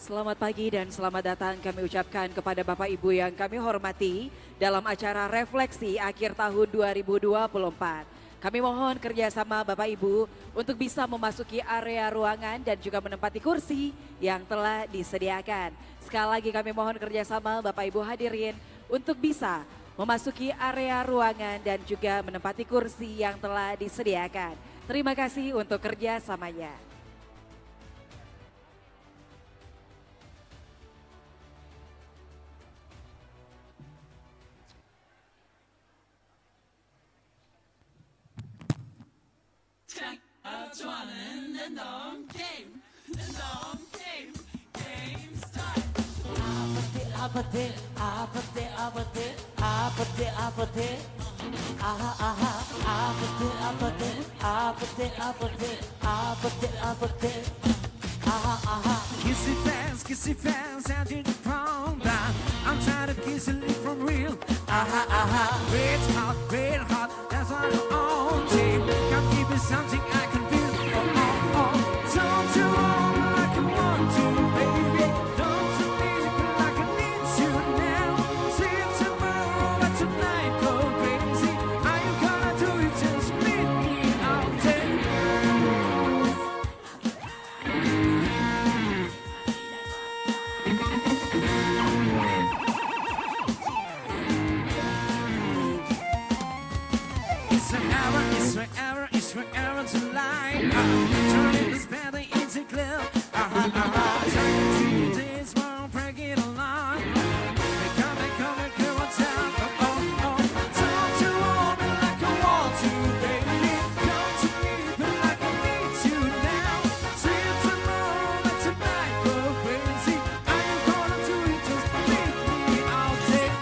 Selamat pagi dan selamat datang kami ucapkan kepada Bapak Ibu yang kami hormati dalam acara refleksi akhir tahun 2024. Kami mohon kerjasama Bapak Ibu untuk bisa memasuki area ruangan dan juga menempati kursi yang telah disediakan. Sekali lagi kami mohon kerjasama Bapak Ibu hadirin untuk bisa memasuki area ruangan dan juga menempati kursi yang telah disediakan. Terima kasih untuk kerjasamanya. Kissy fans, I did the prom down. I'm tired of kissing you from real. Red hot, that's what I'm on. Come give me something I can feel. Don't you want me like I want to, baby? Don't you need me like I need you now? See you tomorrow, but tonight go crazy. Are you gonna do it? Just meet me out there. It's forever to lie. Turning this better into clear. Turning 2 days more, break it along. Come on down. Don't you want me like I want to, baby? Don't you need me like I need you now? See you tomorrow, let tonight go crazy. Are you gonna do it? Just meet me out there.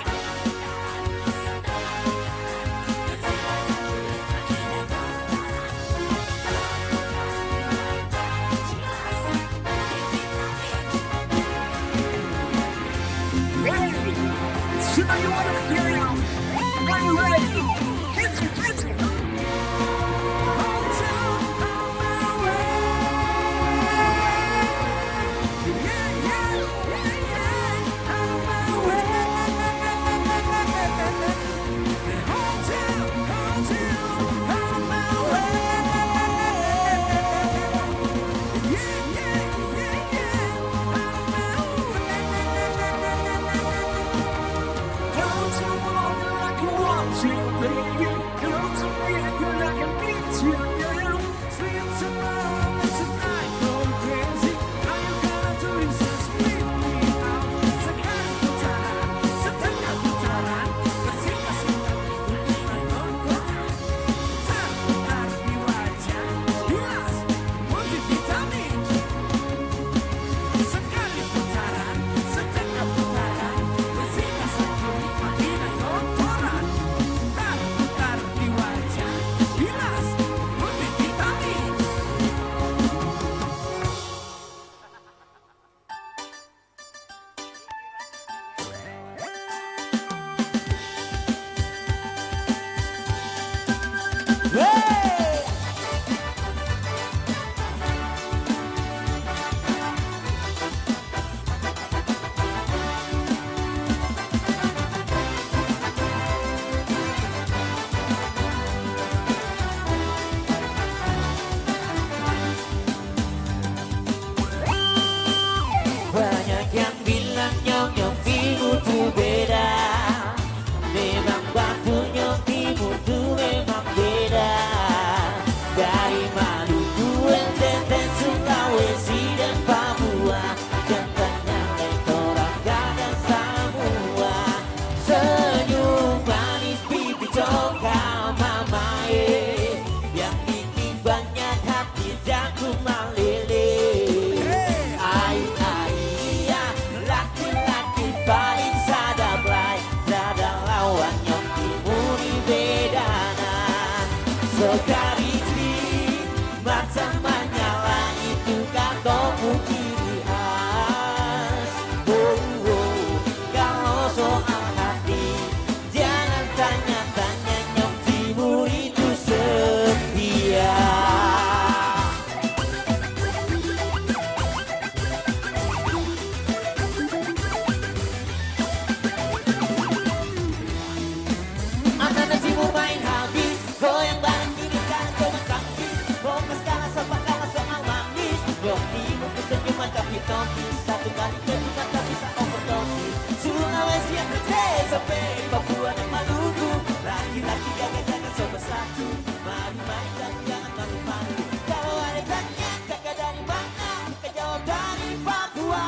satu kali ketika tak bisa overdosis. Sulawesi Aceh sampai Papua dan Maluku, laki-laki jaga-jaga sobat satu. Mari-mari dan jangan malu-malu. Kalau ada tanya kakak dari mana, kakak jawab dari Papua.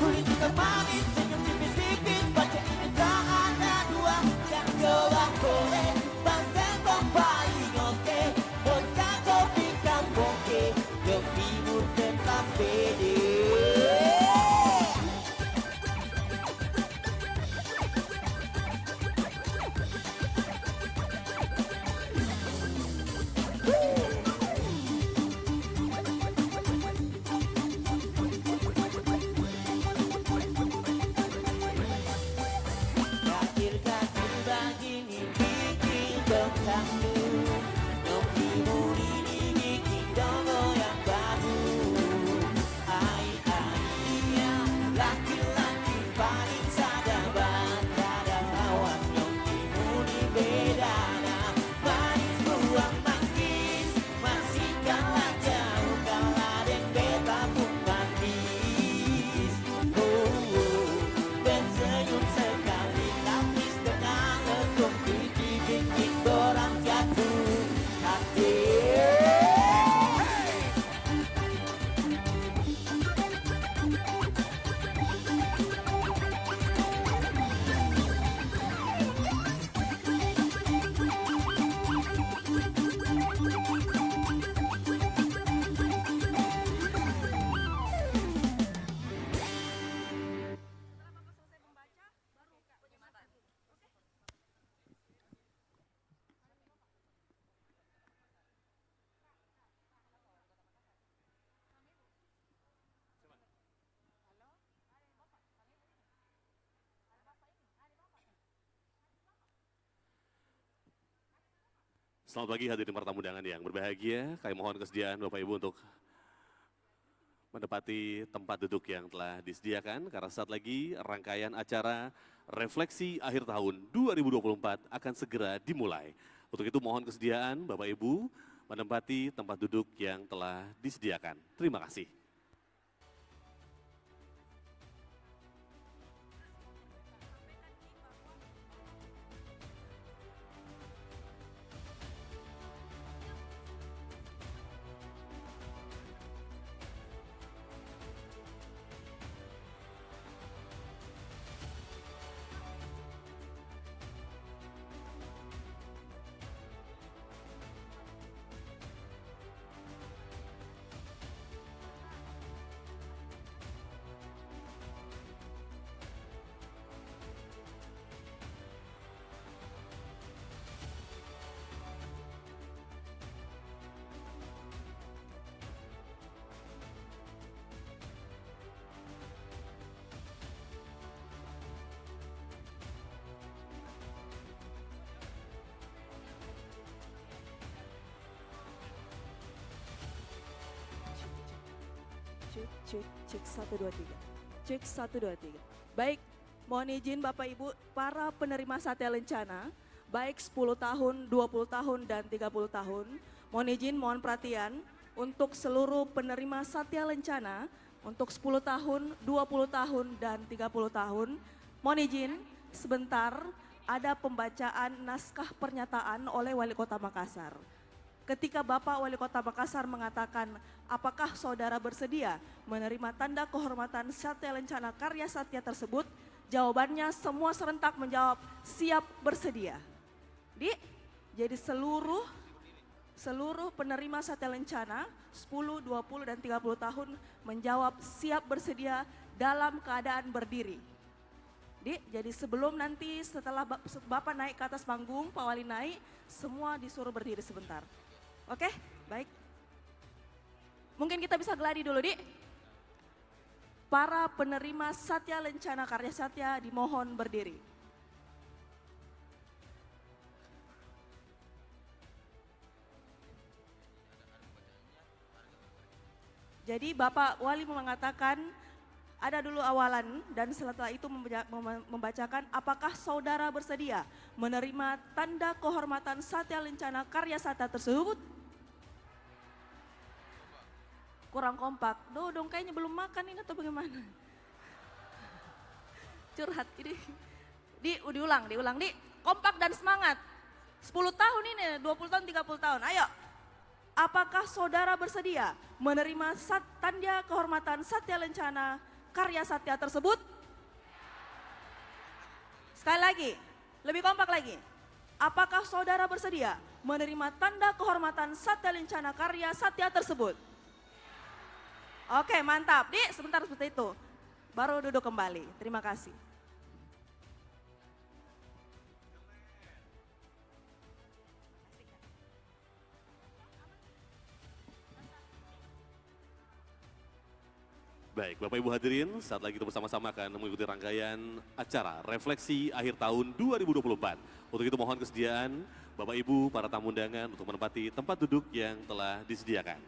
Kulit kita manis, senyum tipis-tipis, baca ini tak ada dua. Yang coba boleh, banteng paling oke. Vodka kopi kampoke, kopimu tetap pede. Kacil-kacil begini bikin tentangmu, ngopimu ini bikin dongo yang baru. Ai-ai-ya, laki-laki paling sadaban, ada awan ngopimu di bedana. Manis buang manggis, masih kalah jauh, kalah deng beta pun manis. Dan senyum sekali lapis dengan lesung pipi bikin orang jatuh hati. Selamat pagi hadirin para tamu undangan yang berbahagia. Kami mohon kesediaan Bapak Ibu untuk menempati tempat duduk yang telah disediakan karena saat lagi rangkaian acara refleksi akhir tahun 2024 akan segera dimulai. Untuk itu mohon kesediaan Bapak Ibu menempati tempat duduk yang telah disediakan. Terima kasih. Cek 1 2 3. Cek 1 2 3. Baik, mohon izin Bapak Ibu para penerima Satya Lencana, baik 10 tahun, 20 tahun dan 30 tahun. Mohon izin, mohon perhatian untuk seluruh penerima Satya Lencana untuk 10 tahun, 20 tahun dan 30 tahun. Mohon izin sebentar ada pembacaan naskah pernyataan oleh Wali Kota Makassar. Ketika Bapak Wali Kota Makassar mengatakan, apakah saudara bersedia menerima tanda kehormatan Satya Lencana Karya Satya tersebut? Jawabannya semua serentak menjawab, siap bersedia. Jadi seluruh penerima Satya Lencana 10, 20 dan 30 tahun menjawab siap bersedia dalam keadaan berdiri. Jadi sebelum nanti setelah Bapak naik ke atas panggung, Pak Wali naik, semua disuruh berdiri sebentar. Oke, baik. Mungkin kita bisa geladi dulu, Para penerima Satya Lencana Karya Satya dimohon berdiri. Jadi Bapak Wali mengatakan ada dulu awalan dan setelah itu membacakan apakah saudara bersedia menerima tanda kehormatan Satya Lencana Karya Satya tersebut? Kurang kompak, dong kayaknya belum makan ini atau bagaimana? curhat. Ini diulang, di kompak dan semangat. 10 tahun ini, 20 tahun, 30 tahun. Ayo. Apakah saudara bersedia menerima tanda kehormatan Satya Lencana karya Satya tersebut? Sekali lagi, lebih kompak lagi. Apakah saudara bersedia menerima tanda kehormatan Satya Lencana karya Satya tersebut? Oke, mantap. Sebentar seperti itu. Baru duduk kembali. Terima kasih. Baik, Bapak Ibu hadirin, saat lagi kita bersama-sama akan mengikuti rangkaian acara Refleksi Akhir Tahun 2024. Untuk itu mohon kesediaan Bapak Ibu, para tamu undangan untuk menempati tempat duduk yang telah disediakan.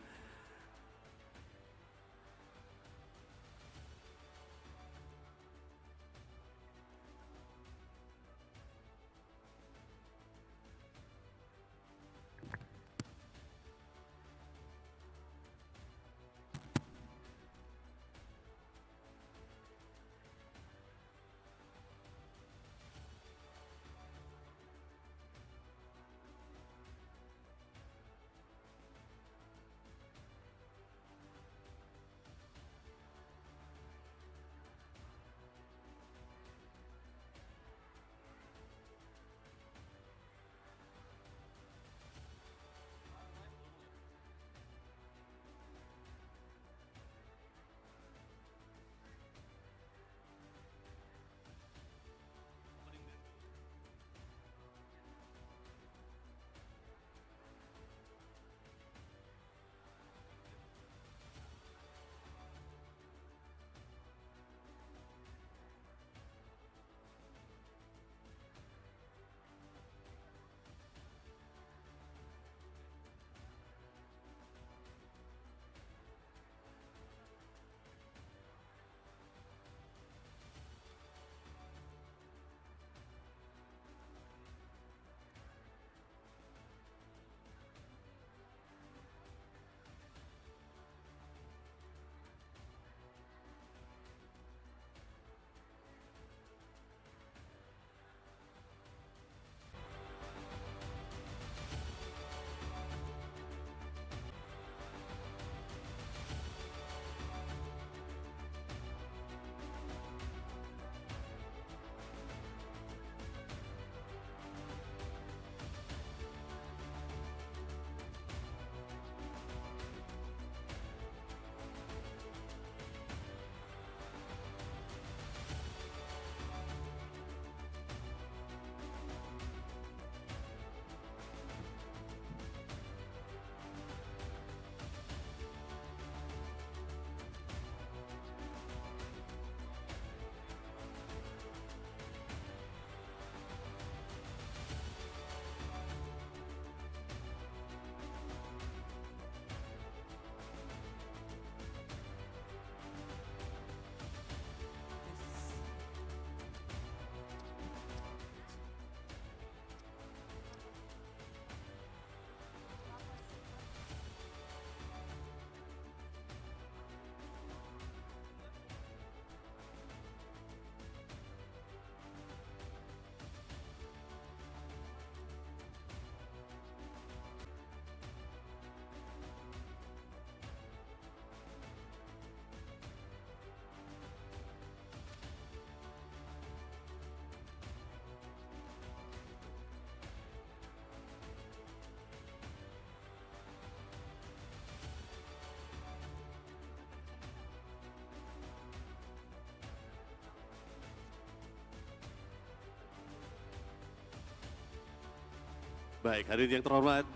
Baik, hadirin yang terhormat,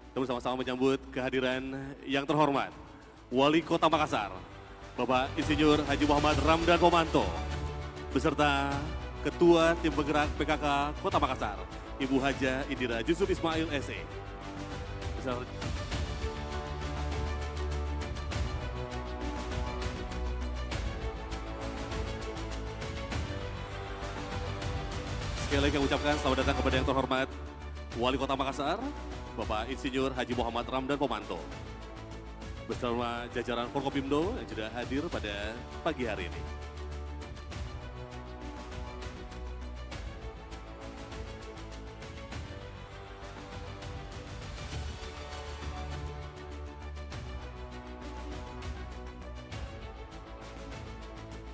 kita bersama-sama menyambut kehadiran yang terhormat Wali Kota Makassar, Bapak Insinyur Haji Muhammad Ramdan Pomanto, beserta Ketua Tim Penggerak PKK Kota Makassar, Ibu Haja Indira Yusuf Ismail SE. Sekali lagi kami ucapkan selamat datang kepada yang terhormat Wali Kota Makassar, Bapak Insinyur Haji Muhammad Ramdan Pomanto, bersama jajaran Forkopimdo yang sudah hadir pada pagi hari ini.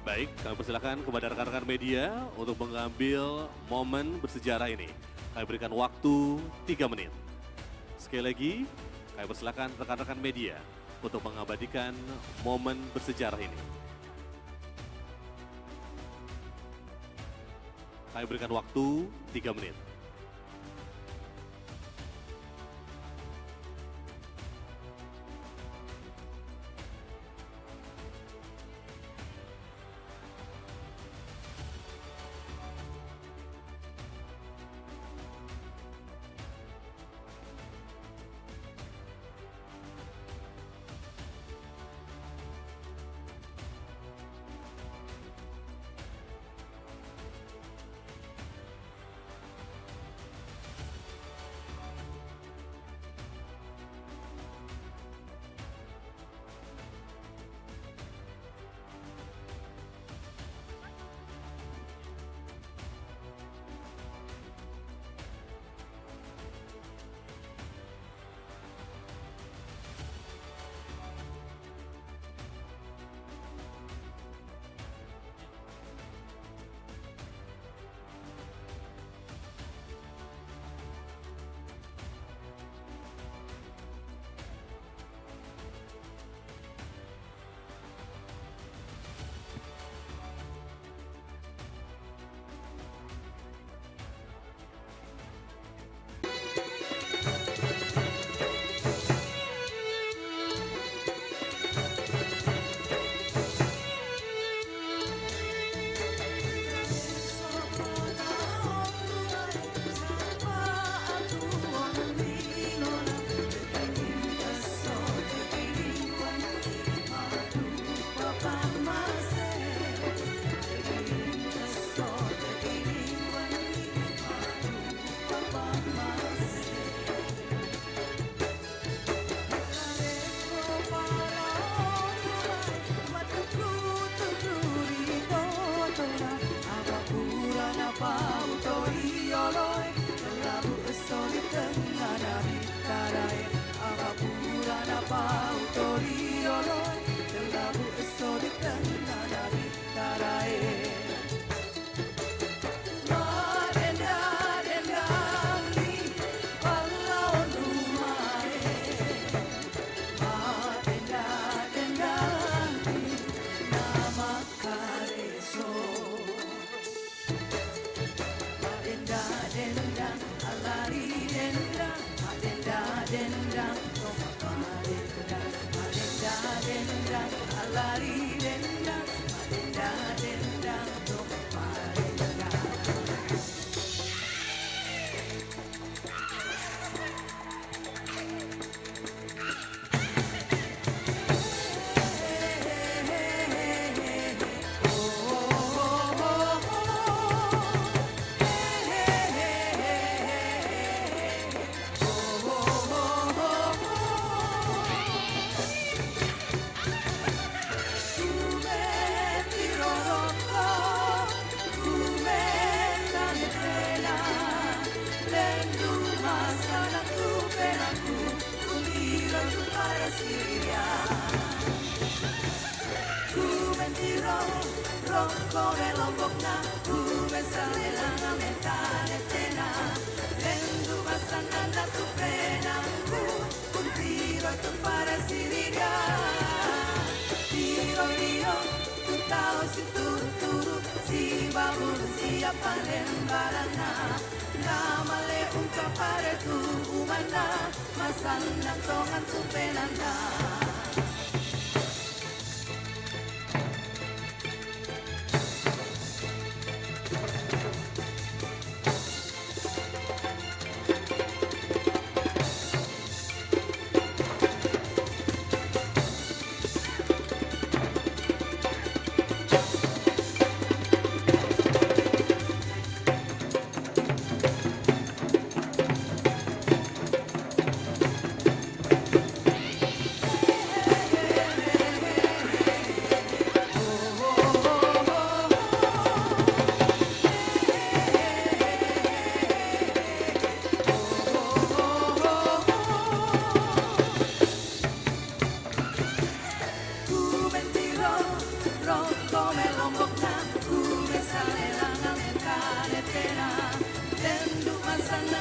Baik, kami persilakan kepada rekan-rekan media untuk mengambil momen bersejarah ini. Kami berikan waktu 3 menit. Sekali lagi, kami persilakan rekan-rekan media untuk mengabadikan momen bersejarah ini. Kami berikan waktu 3 menit.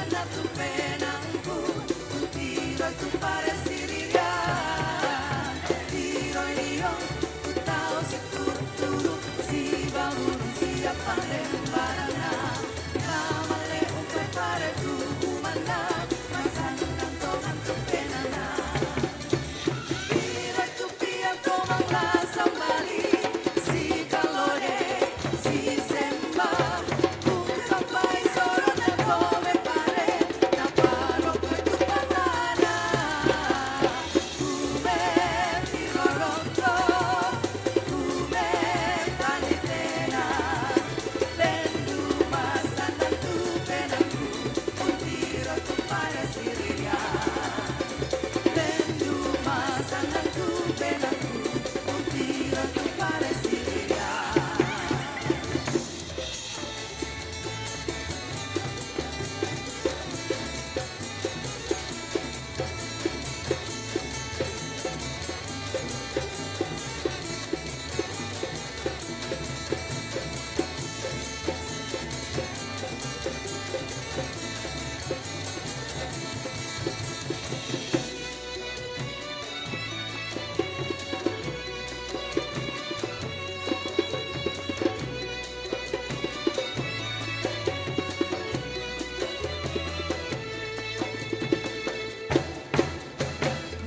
sana tu penangku, un tiro tu pareciría. Tiro yo, tu tahu si turu, si bangun siapa lembarana. Kamale umpe pare tu umana, masana tantokan tu penana. Tiro tu pia tomang la sambali, si calore, si semba. Bukapai soro na come pare, na paro per tu banana. Come tiro rotto, come panitena. Lendu masana tu penangku, un tiro tu pareciría. Lendu masana tu penangku, un tiro tu pareciría.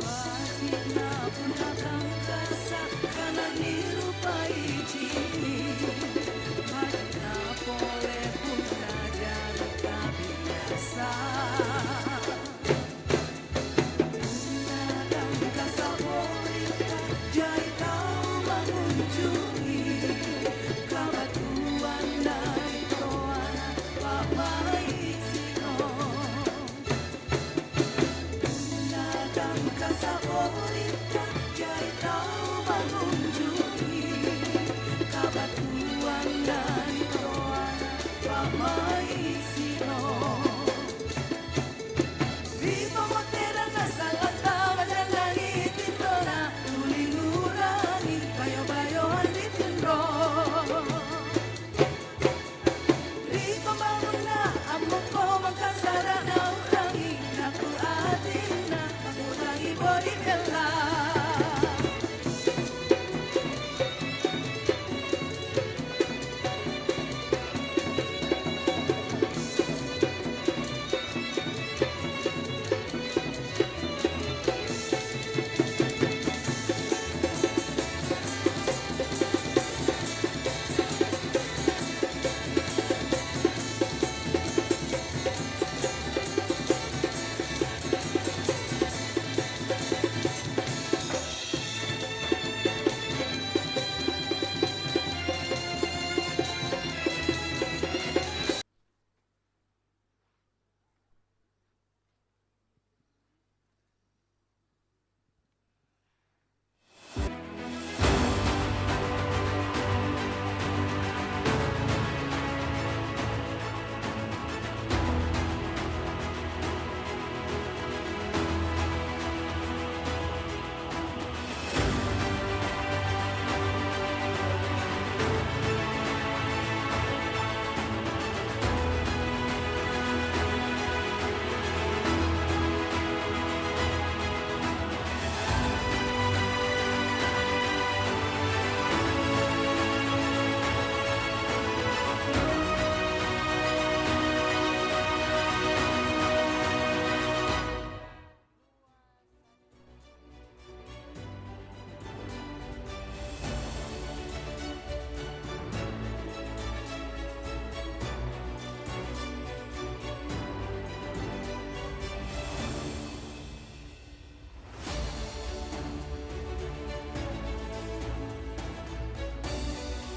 Wajibna pun akan kasar karena dirupai cini. Wajibna boleh pun ajar tapi biasa. Unadang kasar bolita jadi kau mengunjungi. Kabatuan dari toana papai sino. Nadang kasabolita jai kau mengunjungi. Kabatuan dari toana pamai sino. Viva motera na salata badan langit tintona. Tulingurani bayo-bayoan di tindro. Riko bangun na amok ko magkasara na urangi. Naku atin na magurangi body bella.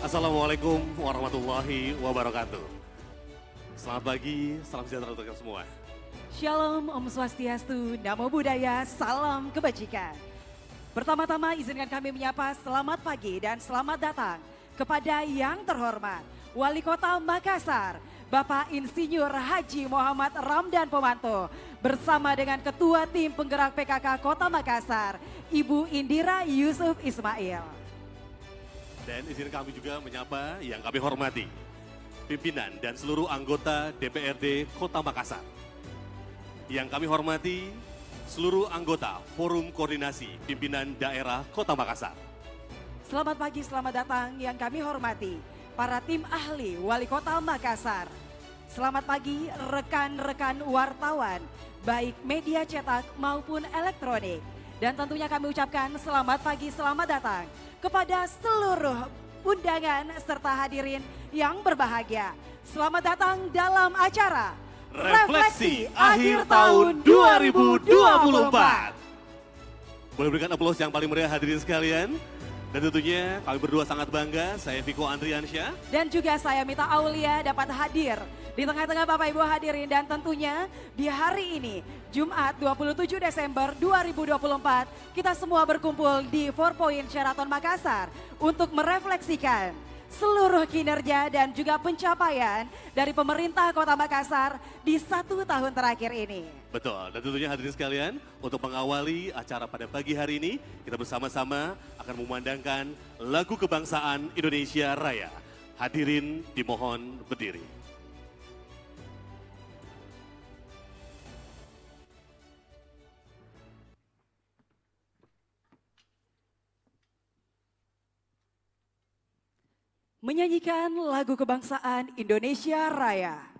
Assalamualaikum warahmatullahi wabarakatuh. Selamat pagi, salam sejahtera untuk kita semua. Shalom, Om Swastiastu, Namo Buddhaya, salam kebajikan. Pertama-tama izinkan kami menyapa selamat pagi dan selamat datang kepada yang terhormat Wali Kota Makassar, Bapak Insinyur Haji Muhammad Ramdan Pomanto, bersama dengan Ketua Tim Penggerak PKK Kota Makassar, Ibu Indira Yusuf Ismail. Dan izin kami juga menyapa yang kami hormati, pimpinan dan seluruh anggota DPRD Kota Makassar, Yang kami hormati seluruh anggota Forum Koordinasi Pimpinan Daerah Kota Makassar. Selamat pagi, selamat datang yang kami hormati para tim ahli Wali Kota Makassar. Selamat pagi rekan-rekan wartawan, baik media cetak maupun elektronik. Dan tentunya kami ucapkan selamat pagi, selamat datang kepada seluruh undangan serta hadirin yang berbahagia. Selamat datang dalam acara Refleksi Akhir Tahun 2024. Boleh berikan aplaus yang paling meriah hadirin sekalian. Dan tentunya kami berdua sangat bangga, saya Viko Andriansyah. Dan juga saya Mita Aulia dapat hadir di tengah-tengah Bapak Ibu hadirin. Dan tentunya di hari ini, Jumat 27 Desember 2024, kita semua berkumpul di 4 Point Sheraton Makassar untuk merefleksikan seluruh kinerja dan juga pencapaian dari pemerintah Kota Makassar di 1 tahun terakhir ini. Betul, dan tentunya hadirin sekalian, untuk mengawali acara pada pagi hari ini, kita bersama-sama akan memandangkan lagu kebangsaan Indonesia Raya. Hadirin dimohon berdiri. Menyanyikan lagu kebangsaan Indonesia Raya.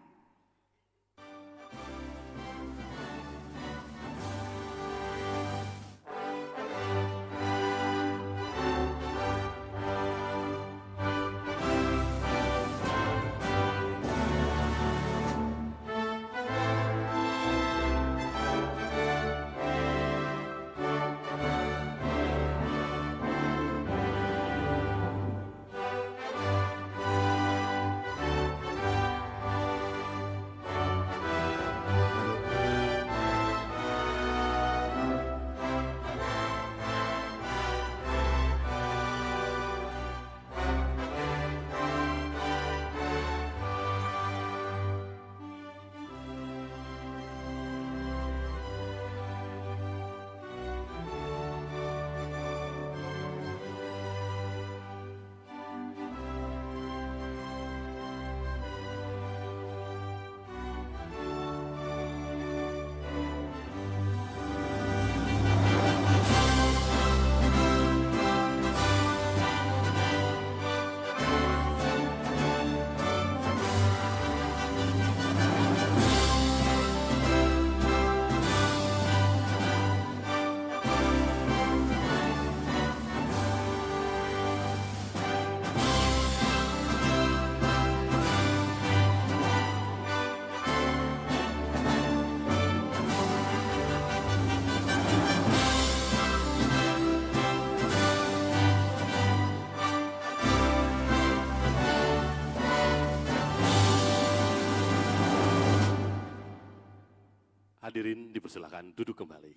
Hadirin dipersilakan duduk kembali.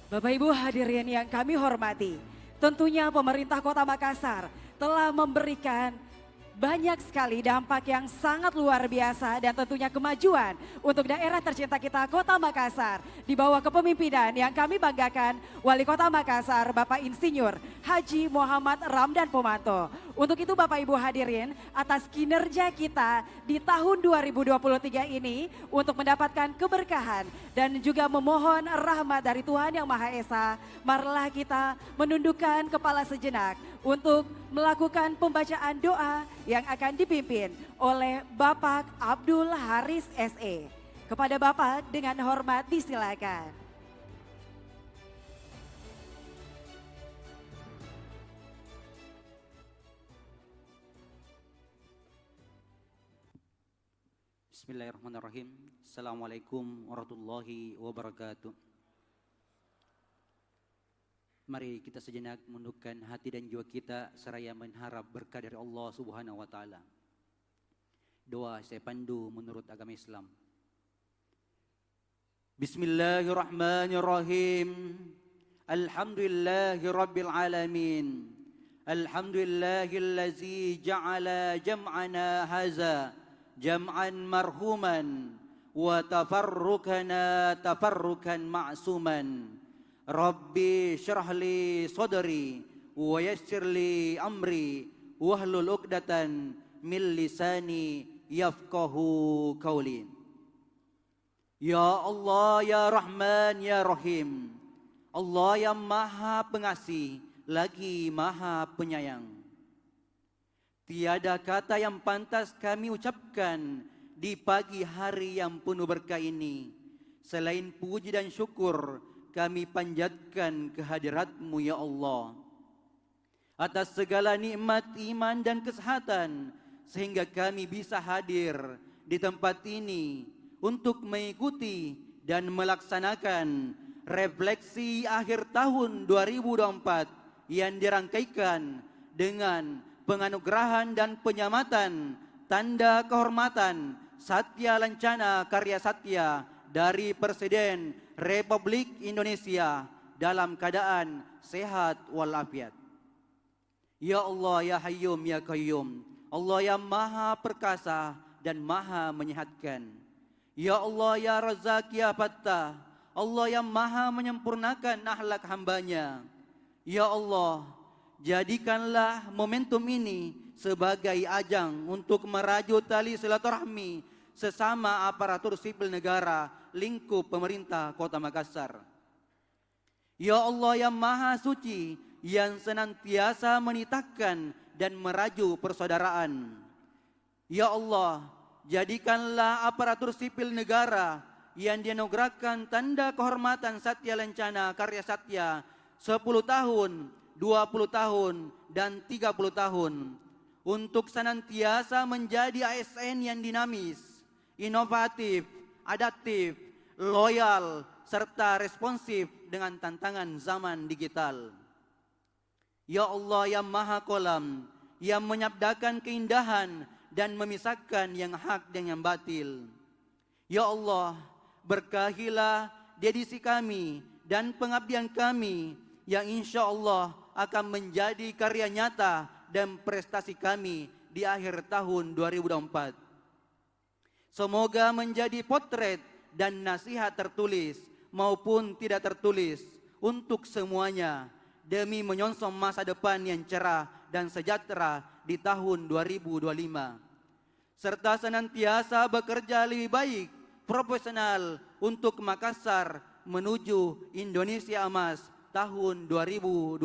Bapak Ibu hadirin yang kami hormati, tentunya pemerintah Kota Makassar telah memberikan banyak sekali dampak yang sangat luar biasa dan tentunya kemajuan untuk daerah tercinta kita Kota Makassar di bawah kepemimpinan yang kami banggakan Wali Kota Makassar Bapak Insinyur Haji Muhammad Ramdan Pomanto. Untuk itu Bapak Ibu hadirin, atas kinerja kita di tahun 2023 ini untuk mendapatkan keberkahan dan juga memohon rahmat dari Tuhan Yang Maha Esa, marilah kita menundukkan kepala sejenak untuk melakukan pembacaan doa yang akan dipimpin oleh Bapak Abdul Haris SE. Kepada Bapak dengan hormat disilakan. Bismillahirrahmanirrahim. Assalamualaikum warahmatullahi wabarakatuh. Mari kita sejenak menundukkan hati dan jiwa kita seraya mengharap berkah dari Allah Subhanahu wa taala. Doa saya pandu menurut agama Islam. Bismillahirrahmanirrahim. Alhamdulillahirabbil alamin. Alhamdulillahillazi ja'ala jam'ana haza jam'an marhuman wa tafarrukana tafarrukan ma'suman. Rabbi syrah li sadri wa yassir li amri wahlul 'uqdatan min lisani yafqahu qawli. Ya Allah, ya Rahman, ya Rahim. Allah yang Maha Pengasih lagi Maha Penyayang. Tiada kata yang pantas kami ucapkan di pagi hari yang penuh berkah ini, selain puji dan syukur kami panjatkan kehadirat-Mu ya Allah. Atas segala nikmat iman dan kesehatan, sehingga kami bisa hadir di tempat ini untuk mengikuti dan melaksanakan refleksi akhir tahun 2024 yang dirangkaikan dengan penganugerahan dan penyamatan tanda kehormatan Satya Lancana Karya Satya dari Presiden Republik Indonesia dalam keadaan sehat walafiat. Ya Allah, ya Hayyum, ya Qayyum, Allah yang Maha Perkasa dan Maha Menyehatkan. Ya Allah, ya Razak, ya Fattah, Allah yang Maha menyempurnakan akhlak hambanya. Ya Allah, jadikanlah momentum ini sebagai ajang untuk merajut tali silaturahmi sesama aparatur sipil negara lingkup pemerintah Kota Makassar. Ya Allah yang Maha Suci, yang senantiasa menitahkan dan meraju persaudaraan. Ya Allah, jadikanlah aparatur sipil negara yang dianugerahkan tanda kehormatan Satya Lancana Karya Satya 10 tahun, 20 tahun, dan 30 tahun untuk senantiasa menjadi ASN yang dinamis, inovatif, adaptif, loyal, serta responsif dengan tantangan zaman digital. Ya Allah yang Maha Kolam, yang menyabdakan keindahan dan memisahkan yang hak dan yang batil. Ya Allah, berkahilah dedisi kami dan pengabdian kami yang insya Allah akan menjadi karya nyata dan prestasi kami di akhir tahun 2024. Semoga menjadi potret dan nasihat tertulis maupun tidak tertulis untuk semuanya demi menyongsong masa depan yang cerah dan sejahtera di tahun 2025. Serta senantiasa bekerja lebih baik, profesional untuk Makassar menuju Indonesia Emas tahun 2045.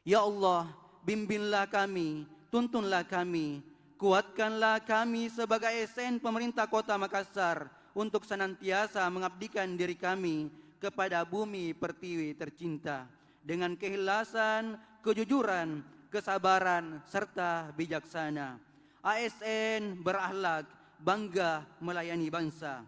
Ya Allah, bimbinglah kami, tuntunlah kami, kuatkanlah kami sebagai ASN pemerintah Kota Makassar untuk senantiasa mengabdikan diri kami kepada bumi pertiwi tercinta dengan keikhlasan, kejujuran, kesabaran, serta bijaksana. ASN berakhlak, bangga melayani bangsa.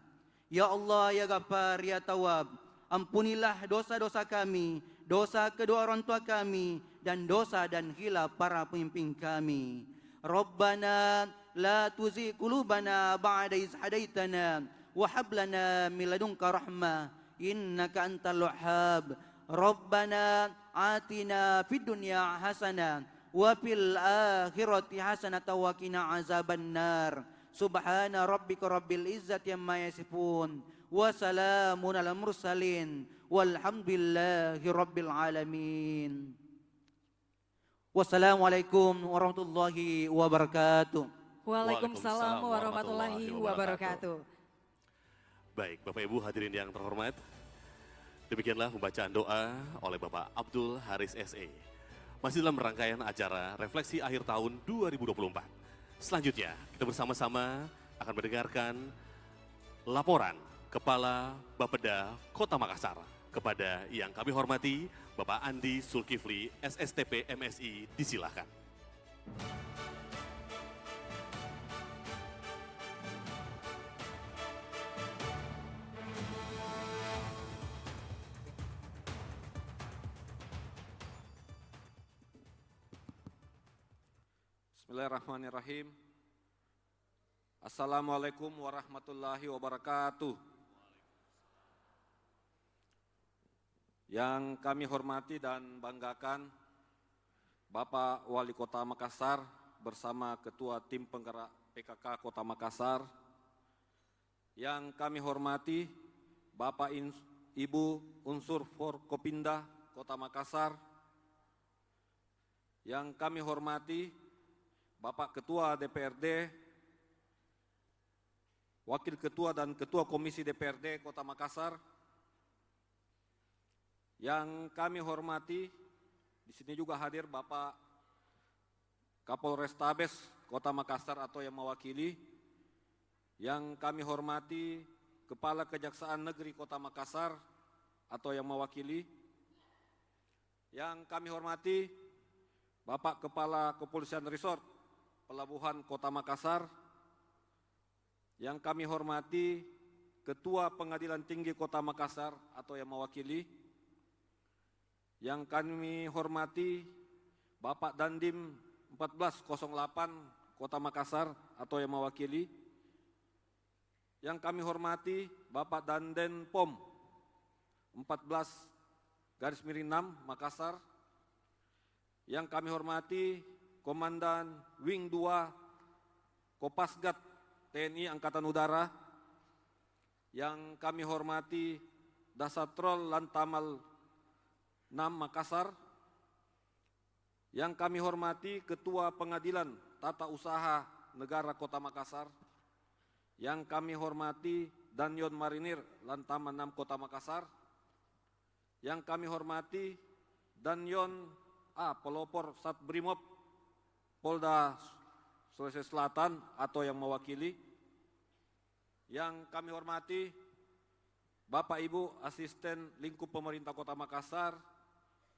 Ya Allah, ya Ghaffar, ya Tawwab, ampunilah dosa-dosa kami, dosa kedua orang tua kami, dan dosa dan khilaf para pemimpin kami. Rabbana la tuzigh qulubana ba'da idh hadaitana wa hab lana min ladunka rahmah innaka antal wahhab. Rabbana atina fid dunya hasanah wa fil akhirati hasanah wa qina azaban nar. Subhana rabbika rabbil izzati amma yasifun wa salamun alal mursalin walhamdulillahi rabbil alamin. Wassalamualaikum warahmatullahi wabarakatuh. Waalaikumsalam warahmatullahi wabarakatuh. Baik, Bapak Ibu hadirin yang terhormat, demikianlah pembacaan doa oleh Bapak Abdul Haris SE. Masih dalam rangkaian acara Refleksi Akhir Tahun 2024. Selanjutnya, kita bersama-sama akan mendengarkan laporan Kepala Bapeda Kota Makassar kepada yang kami hormati Bapak Andi Zulkifli, SSTP MSI, disilakan. Bismillahirrahmanirrahim. Assalamualaikum warahmatullahi wabarakatuh. Yang kami hormati dan banggakan Bapak Wali Kota Makassar bersama Ketua Tim Penggerak PKK Kota Makassar. Yang kami hormati Bapak Ibu Unsur Forkopimda Kota Makassar. Yang kami hormati Bapak Ketua DPRD, Wakil Ketua dan Ketua Komisi DPRD Kota Makassar, yang kami hormati, di sini juga hadir Bapak Kapolrestabes Kota Makassar atau yang mewakili, yang kami hormati Kepala Kejaksaan Negeri Kota Makassar atau yang mewakili, yang kami hormati Bapak Kepala Kepolisian Resort Pelabuhan Kota Makassar, yang kami hormati Ketua Pengadilan Tinggi Kota Makassar atau yang mewakili, yang kami hormati Bapak Dandim 1408 Kota Makassar atau yang mewakili, yang kami hormati Bapak Danden POM 14/6 Makassar, yang kami hormati Komandan Wing 2 Kopasgat TNI Angkatan Udara, yang kami hormati Dasatrol Lantamal 6 Makassar, yang kami hormati Ketua Pengadilan Tata Usaha Negara Kota Makassar, yang kami hormati Danyon Marinir Lantamal 6 Kota Makassar, yang kami hormati Danyon Pelopor Satbrimob Polda Sulawesi Selatan atau yang mewakili, yang kami hormati Bapak Ibu Asisten Lingkup Pemerintah Kota Makassar,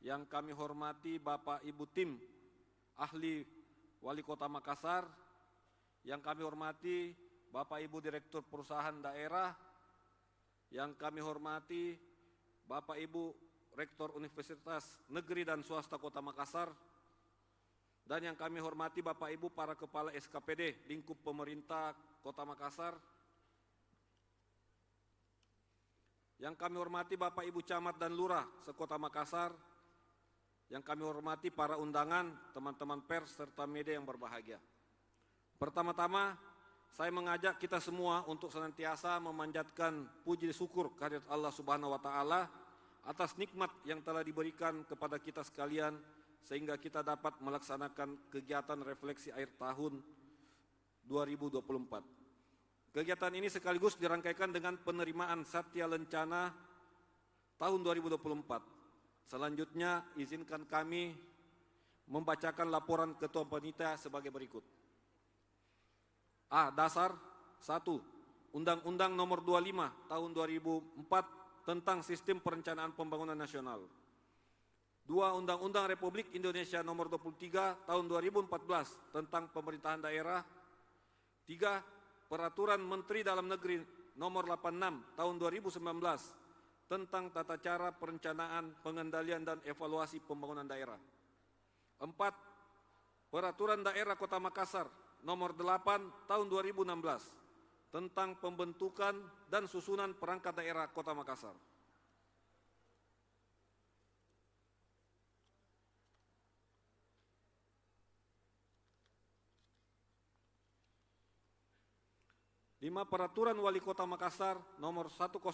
yang kami hormati Bapak Ibu Tim Ahli Wali Kota Makassar, yang kami hormati Bapak Ibu Direktur Perusahaan Daerah, yang kami hormati Bapak Ibu Rektor Universitas Negeri dan Swasta Kota Makassar, dan yang kami hormati Bapak Ibu para Kepala SKPD Lingkup Pemerintah Kota Makassar, yang kami hormati Bapak Ibu Camat dan Lurah sekota Makassar, yang kami hormati para undangan, teman-teman pers serta media yang berbahagia. Pertama-tama, saya mengajak kita semua untuk senantiasa memanjatkan puji syukur kehadirat Allah Subhanahu wa taala atas nikmat yang telah diberikan kepada kita sekalian sehingga kita dapat melaksanakan kegiatan refleksi akhir tahun 2024. Kegiatan ini sekaligus dirangkaikan dengan penerimaan Satya Lencana tahun 2024. Selanjutnya izinkan kami membacakan laporan Ketua Panitia sebagai berikut. A. Dasar 1. Undang-Undang Nomor 25 Tahun 2004 tentang Sistem Perencanaan Pembangunan Nasional. 2. Undang-Undang Republik Indonesia Nomor 23 Tahun 2014 tentang Pemerintahan Daerah. 3. Peraturan Menteri Dalam Negeri Nomor 86 Tahun 2019 tentang tata cara perencanaan, pengendalian dan evaluasi pembangunan daerah. 4. Peraturan Daerah Kota Makassar Nomor 8 Tahun 2016 tentang pembentukan dan susunan perangkat daerah Kota Makassar. Lima, Peraturan Wali Kota Makassar Nomor 108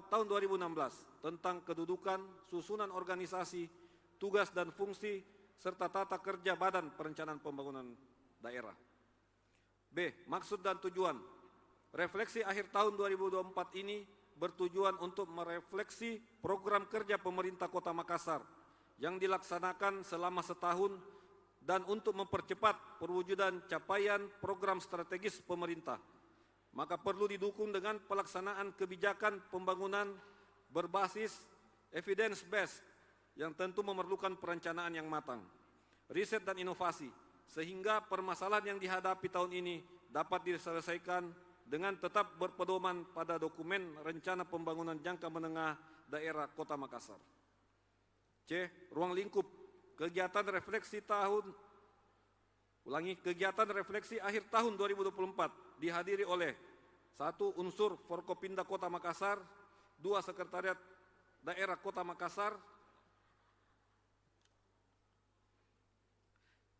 Tahun 2016 tentang kedudukan, susunan organisasi, tugas dan fungsi, serta tata kerja Badan Perencanaan Pembangunan Daerah. B. Maksud dan tujuan. Refleksi akhir tahun 2024 ini bertujuan untuk merefleksi program kerja pemerintah Kota Makassar yang dilaksanakan selama setahun dan untuk mempercepat perwujudan capaian program strategis pemerintah. Maka perlu didukung dengan pelaksanaan kebijakan pembangunan berbasis evidence based yang tentu memerlukan perencanaan yang matang, riset dan inovasi, sehingga permasalahan yang dihadapi tahun ini dapat diselesaikan dengan tetap berpedoman pada dokumen rencana pembangunan jangka menengah daerah Kota Makassar. C. Ruang lingkup kegiatan refleksi kegiatan refleksi akhir tahun 2024 dihadiri oleh 1. Unsur Forkopimda Kota Makassar, 2. Sekretariat Daerah Kota Makassar,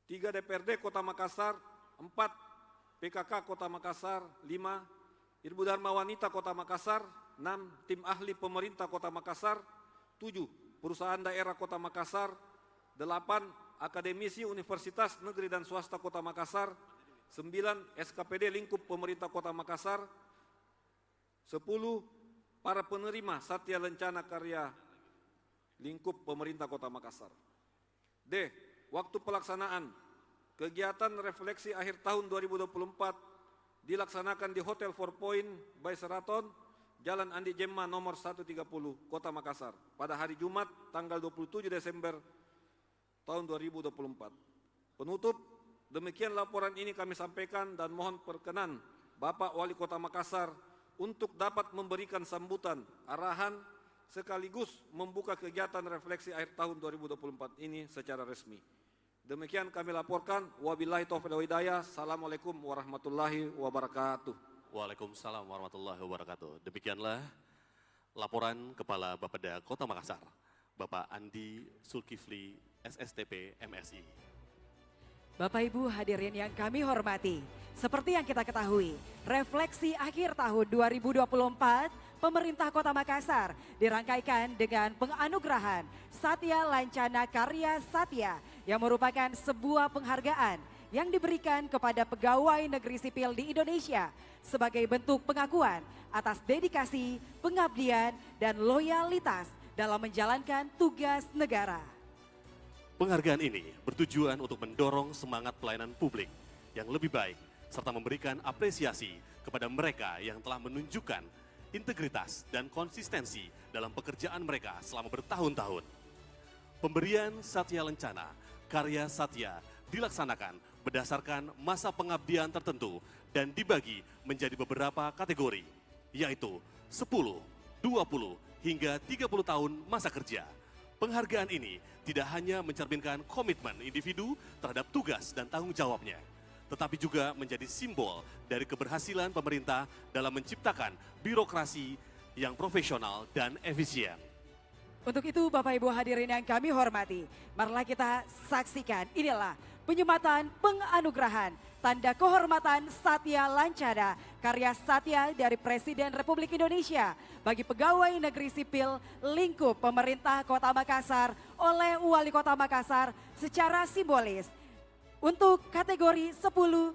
3. DPRD Kota Makassar, 4. PKK Kota Makassar, 5. Irbu Dharma Wanita Kota Makassar, 6. Tim Ahli Pemerintah Kota Makassar, 7. Perusahaan Daerah Kota Makassar, 8. akademisi Universitas Negeri dan Swasta Kota Makassar, 9 SKPD lingkup pemerintah Kota Makassar, 10 para penerima Satya Lencana Karya lingkup pemerintah Kota Makassar. D. Waktu pelaksanaan kegiatan refleksi akhir tahun 2024 dilaksanakan di Hotel 4 Point by Sheraton, Jalan Andi Jemma nomor 130, Kota Makassar, pada hari Jumat tanggal 27 Desember tahun 2024. Penutup, demikian laporan ini kami sampaikan dan mohon perkenan Bapak Wali Kota Makassar untuk dapat memberikan sambutan, arahan, sekaligus membuka kegiatan refleksi akhir tahun 2024 ini secara resmi. Demikian kami laporkan. Wabillahi taufiq wal hidayah. Assalamualaikum warahmatullahi wabarakatuh. Waalaikumsalam warahmatullahi wabarakatuh. Demikianlah laporan Kepala Bapeda Kota Makassar, Bapak Andi Zulkifli, SSTP MSI. Bapak Ibu hadirin yang kami hormati, seperti yang kita ketahui, refleksi akhir tahun 2024 pemerintah Kota Makassar dirangkaikan dengan penganugerahan Satya Lancana Karya Satya yang merupakan sebuah penghargaan yang diberikan kepada pegawai negeri sipil di Indonesia sebagai bentuk pengakuan atas dedikasi, pengabdian, dan loyalitas dalam menjalankan tugas negara. Penghargaan ini bertujuan untuk mendorong semangat pelayanan publik yang lebih baik serta memberikan apresiasi kepada mereka yang telah menunjukkan integritas dan konsistensi dalam pekerjaan mereka selama bertahun-tahun. Pemberian Satya Lencana Karya Satya dilaksanakan berdasarkan masa pengabdian tertentu dan dibagi menjadi beberapa kategori, yaitu 10, 20, hingga 30 tahun masa kerja. Penghargaan ini tidak hanya mencerminkan komitmen individu terhadap tugas dan tanggung jawabnya, tetapi juga menjadi simbol dari keberhasilan pemerintah dalam menciptakan birokrasi yang profesional dan efisien. Untuk itu Bapak Ibu hadirin yang kami hormati, marilah kita saksikan inilah penyematan penganugerahan tanda kehormatan Satya Lancana Karya Satya dari Presiden Republik Indonesia bagi pegawai negeri sipil lingkup pemerintah Kota Makassar oleh Wali Kota Makassar secara simbolis untuk kategori 10, 20,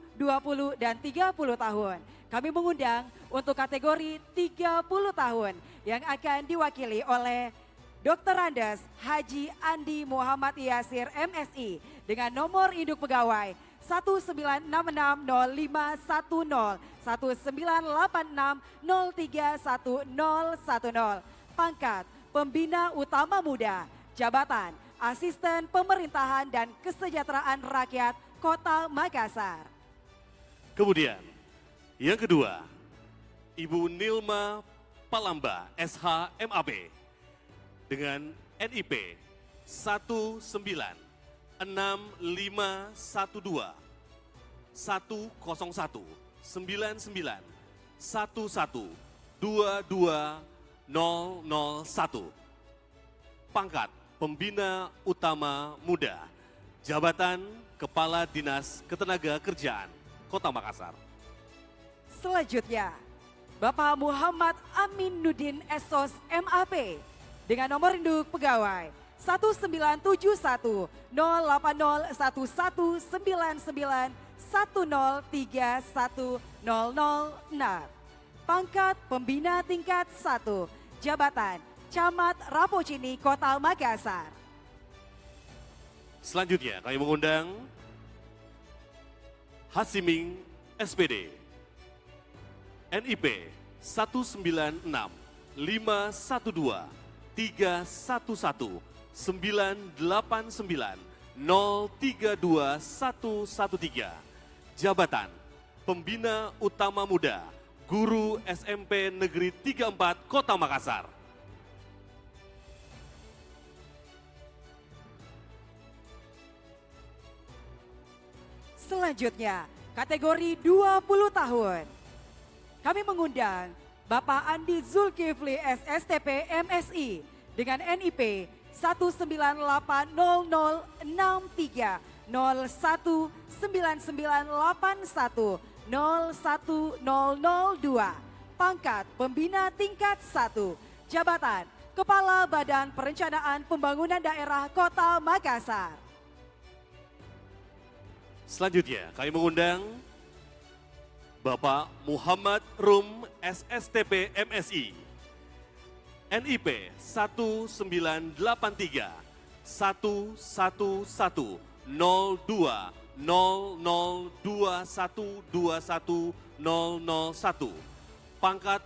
dan 30 tahun. Kami mengundang untuk kategori 30 tahun yang akan diwakili oleh Dr. Andes Haji Andi Muhammad Yasir MSI dengan nomor induk pegawai 196605101, 198603110, pangkat Pembina Utama Muda, jabatan Asisten Pemerintahan dan Kesejahteraan Rakyat Kota Makassar. Kemudian, yang kedua, Ibu Nilma Palamba, SH MAB, dengan NIP 196512 101 99 11 22001. Pangkat Pembina Utama Muda, jabatan Kepala Dinas Ketenagakerjaan Kota Makassar. Selanjutnya, Bapak Muhammad Aminuddin Esos MAP dengan nomor induk pegawai 19710819910310006. Pangkat Pembina Tingkat 1, jabatan Camat Rapocini Kota Makassar. Selanjutnya kami mengundang Hasiming SPD, NIP 196 512 311 989 032113, jabatan Pembina Utama Muda, Guru SMP Negeri 34 Kota Makassar. Selanjutnya, kategori 20 tahun. Kami mengundang Bapak Andi Zulkifli SSTP MSI dengan NIP 1980063019981010002, pangkat Pembina Tingkat 1, jabatan Kepala Badan Perencanaan Pembangunan Daerah Kota Makassar. Selanjutnya kami mengundang Bapak Muhammad Rum SSTP MSI NIP 1983 111 02 002121 001. Pangkat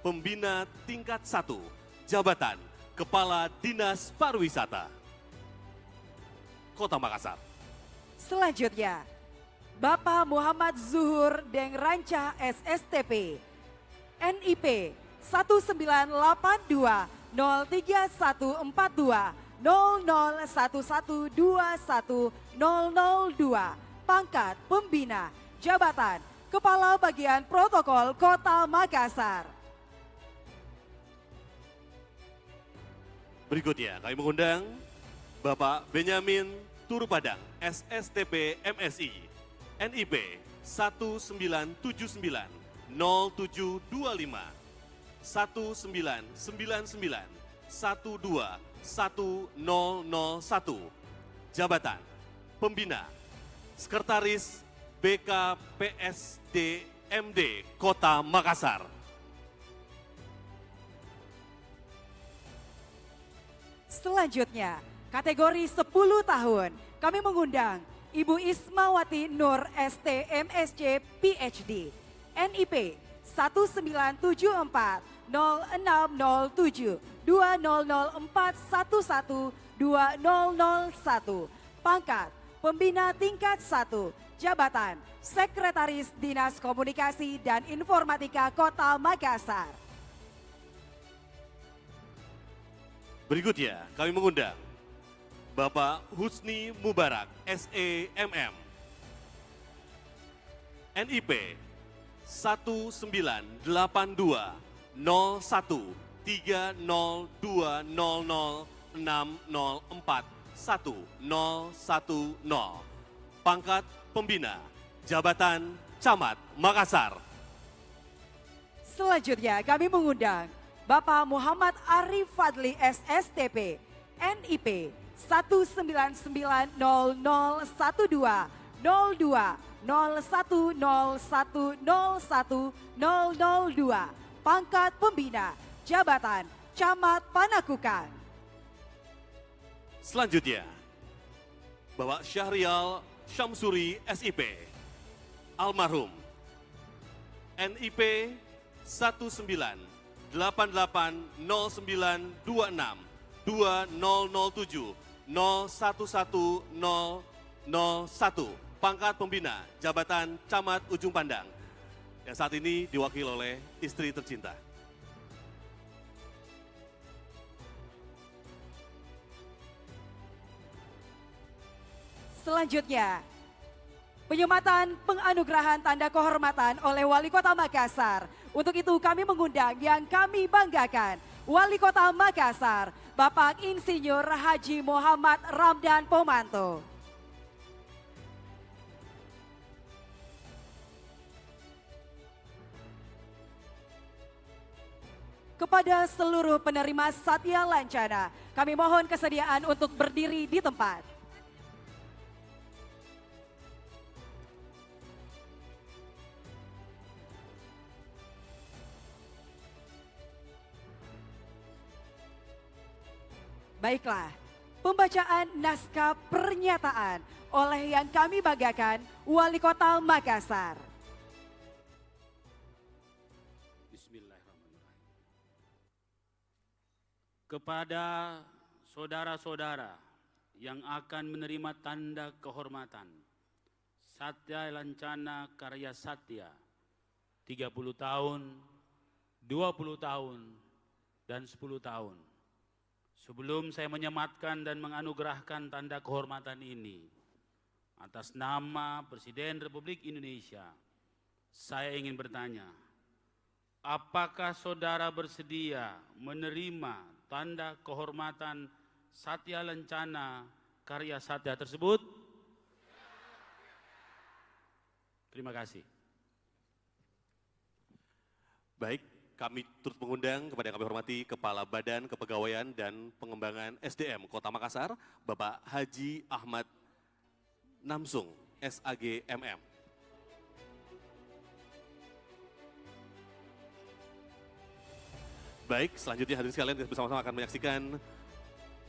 Pembina Tingkat 1, Jabatan Kepala Dinas Pariwisata, Kota Makassar. Selanjutnya, Bapak Muhammad Zuhur Deng Ranca SSTP NIP 1982 03142 001121 002. Pangkat Pembina Jabatan Kepala Bagian Protokol Kota Makassar. Berikutnya kami mengundang Bapak Benyamin Turupadang SSTP MSI NIP 1979 0725 1999 121001. Jabatan Pembina Sekretaris BKPSD MD Kota Makassar. Selanjutnya, kategori 10 tahun, kami mengundang Ibu Ismawati Nur ST MSc PhD NIP 1974 0607 2004 2001. Pangkat Pembina Tingkat 1, Jabatan Sekretaris Dinas Komunikasi dan Informatika Kota Makassar. Berikutnya kami mengundang Bapak Husni Mubarak SEMM NIP 1982 01 30200604 1010. Pangkat Pembina Jabatan Camat Makassar. Selanjutnya kami mengundang Bapak Muhammad Arif Fadli SSTP NIP 19900120 02 Pangkat Pembina Jabatan Camat Panakukan. Selanjutnya Bapak Syahrial Syamsuri SIP Almarhum NIP 19880926 2007 011001. Pangkat Pembina Jabatan Camat Ujung Pandang yang saat ini diwakili oleh istri tercinta. Selanjutnya, penyematan penganugerahan tanda kehormatan oleh Wali Kota Makassar. Untuk itu kami mengundang yang kami banggakan, Wali Kota Makassar, Bapak Insinyur Haji Muhammad Ramdan Pomanto. Kepada seluruh penerima Satya Lancana, kami mohon kesediaan untuk berdiri di tempat. Baiklah, pembacaan naskah pernyataan oleh yang kami banggakan Wali Kota Makassar. Bismillahirrahmanirrahim. Kepada saudara-saudara yang akan menerima tanda kehormatan Satya Lancana Karya Satya 30 tahun, 20 tahun, dan 10 tahun. Sebelum saya menyematkan dan menganugerahkan tanda kehormatan ini, atas nama Presiden Republik Indonesia, saya ingin bertanya, apakah saudara bersedia menerima tanda kehormatan Satya Lancana Karya Satya tersebut? Terima kasih. Baik, kami turut mengundang kepada yang kami hormati Kepala Badan Kepegawaian dan Pengembangan SDM Kota Makassar, Bapak Haji Ahmad Namsung SAGMM. Baik, selanjutnya hadirin sekalian kita bersama-sama akan menyaksikan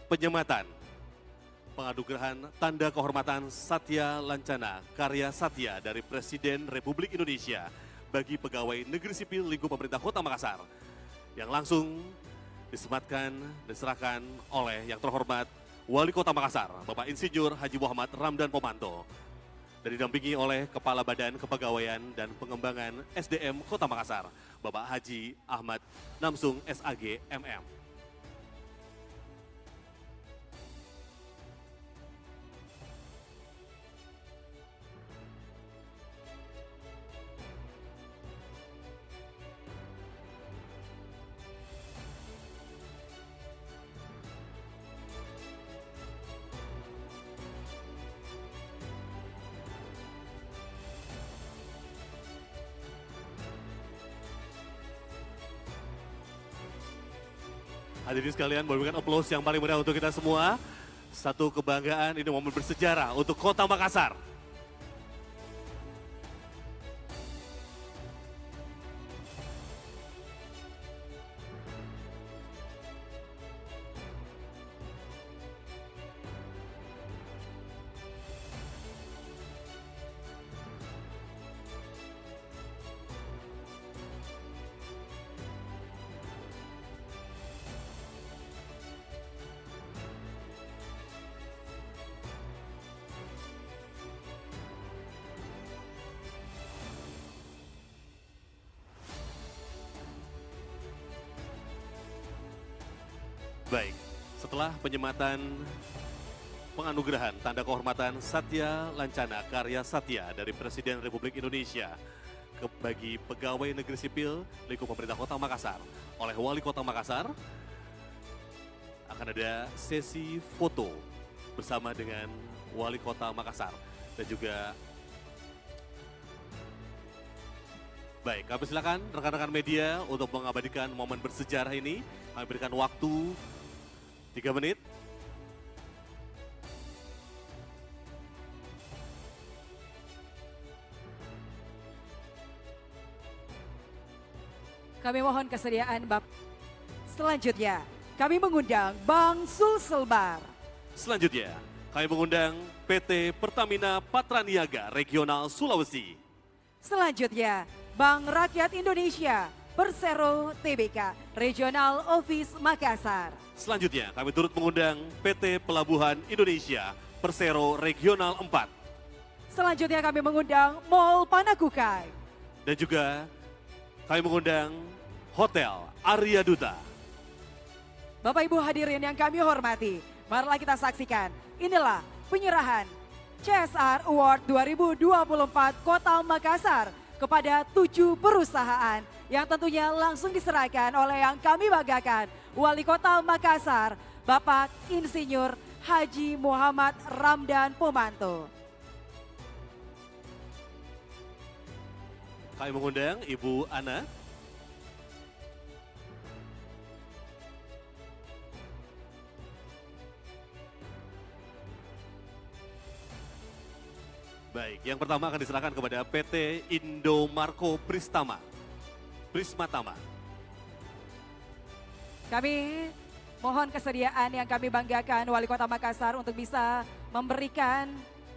penyematan penganugerahan Tanda Kehormatan Satya Lancana Karya Satya dari Presiden Republik Indonesia bagi pegawai negeri sipil lingkup pemerintah Kota Makassar yang langsung disematkan dan diserahkan oleh yang terhormat Wali Kota Makassar, Bapak Insinyur Haji Muhammad Ramdan Pomanto, dan didampingi oleh Kepala Badan Kepegawaian dan Pengembangan SDM Kota Makassar, Bapak Haji Ahmad Namsung SAG MM. Hadirin sekalian, berikan aplaus yang paling meriah untuk kita semua. Satu kebanggaan, ini momen bersejarah untuk Kota Makassar. Baik, setelah penyematan penganugerahan Tanda Kehormatan Satya Lancana Karya Satya dari Presiden Republik Indonesia bagi pegawai negeri sipil lingkup pemerintah Kota Makassar oleh Wali Kota Makassar, akan ada sesi foto bersama dengan Wali Kota Makassar dan juga baik, kami silakan rekan-rekan media untuk mengabadikan momen bersejarah ini. Kami berikan waktu 3 menit. Kami mohon kesediaan Bapak. Selanjutnya, kami mengundang Bang Sulselbar. Selanjutnya, kami mengundang PT Pertamina Patraniaga Regional Sulawesi. Selanjutnya, Bank Rakyat Indonesia Persero Tbk Regional Office Makassar. Selanjutnya, kami turut mengundang PT Pelabuhan Indonesia Persero Regional 4. Selanjutnya kami mengundang Mall Panakukai. Dan juga kami mengundang Hotel Arya Duta. Bapak Ibu hadirin yang kami hormati, marilah kita saksikan. Inilah penyerahan CSR Award 2024 Kota Makassar kepada 7 perusahaan yang tentunya langsung diserahkan oleh yang kami banggakan Wali Kota Makassar, Bapak Insinyur Haji Muhammad Ramdan Pomanto. Kami mengundang Ibu Ana. Baik, yang pertama akan diserahkan kepada PT Indomarko Prismatama. Kami mohon kesediaan yang kami banggakan Wali Kota Makassar untuk bisa memberikan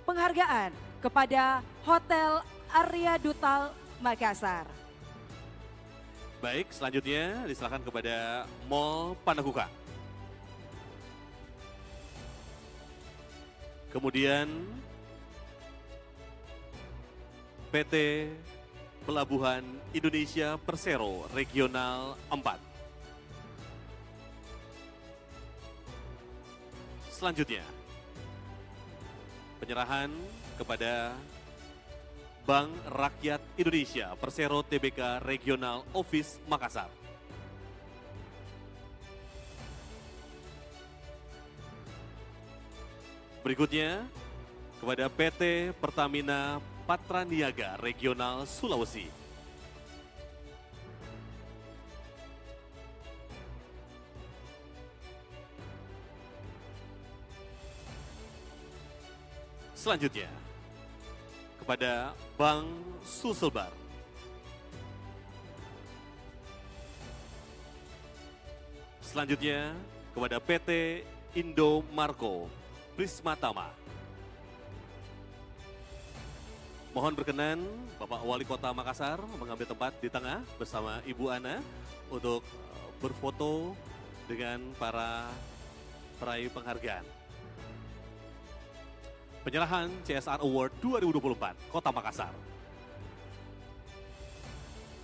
penghargaan kepada Hotel Arya Duta Makassar. Baik, selanjutnya diserahkan kepada Mall Panakuka. Kemudian PT Pelabuhan Indonesia Persero Regional 4. Selanjutnya, penyerahan kepada Bank Rakyat Indonesia Persero Tbk Regional Office Makassar. Berikutnya, kepada PT Pertamina Patraniaga Regional Sulawesi. Selanjutnya, kepada Bank Sulselbar. Selanjutnya kepada PT Indomarko Prismatama. Mohon berkenan Bapak Wali Kota Makassar mengambil tempat di tengah bersama Ibu Ana untuk berfoto dengan para peraih penghargaan. Penyerahan CSR Award 2024 Kota Makassar.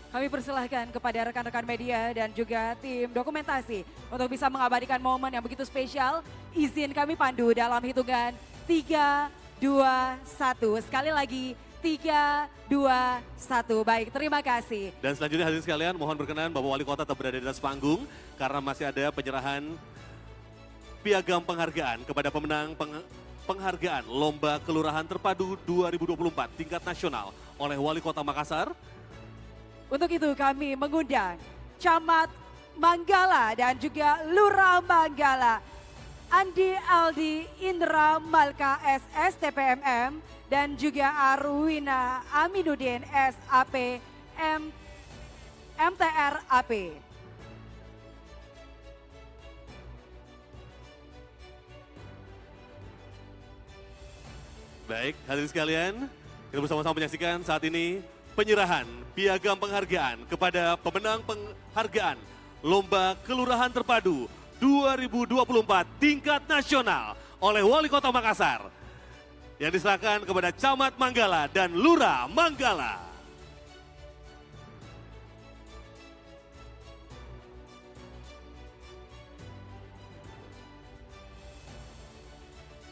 Kami persilahkan kepada rekan-rekan media dan juga tim dokumentasi untuk bisa mengabadikan momen yang begitu spesial. Izin kami pandu dalam hitungan 3, 2, 1. Sekali lagi 3, 2, 1. Baik, terima kasih. Dan selanjutnya hadirin sekalian, mohon berkenan Bapak Wali Kota tetap berada di atas panggung karena masih ada penyerahan piagam penghargaan kepada pemenang penghargaan Lomba Kelurahan Terpadu 2024 tingkat nasional oleh Wali Kota Makassar. Untuk itu kami mengundang Camat Manggala dan juga Lurah Manggala, Andi Aldi Indra Malka SS TPMM dan juga Arwina Aminuddin SAP MTRAP. Baik, hadirin sekalian, kita bersama-sama menyaksikan saat ini penyerahan piagam penghargaan kepada pemenang penghargaan Lomba Kelurahan Terpadu 2024 tingkat nasional oleh Wali Kota Makassar yang diserahkan kepada Camat Manggala dan Lurah Manggala.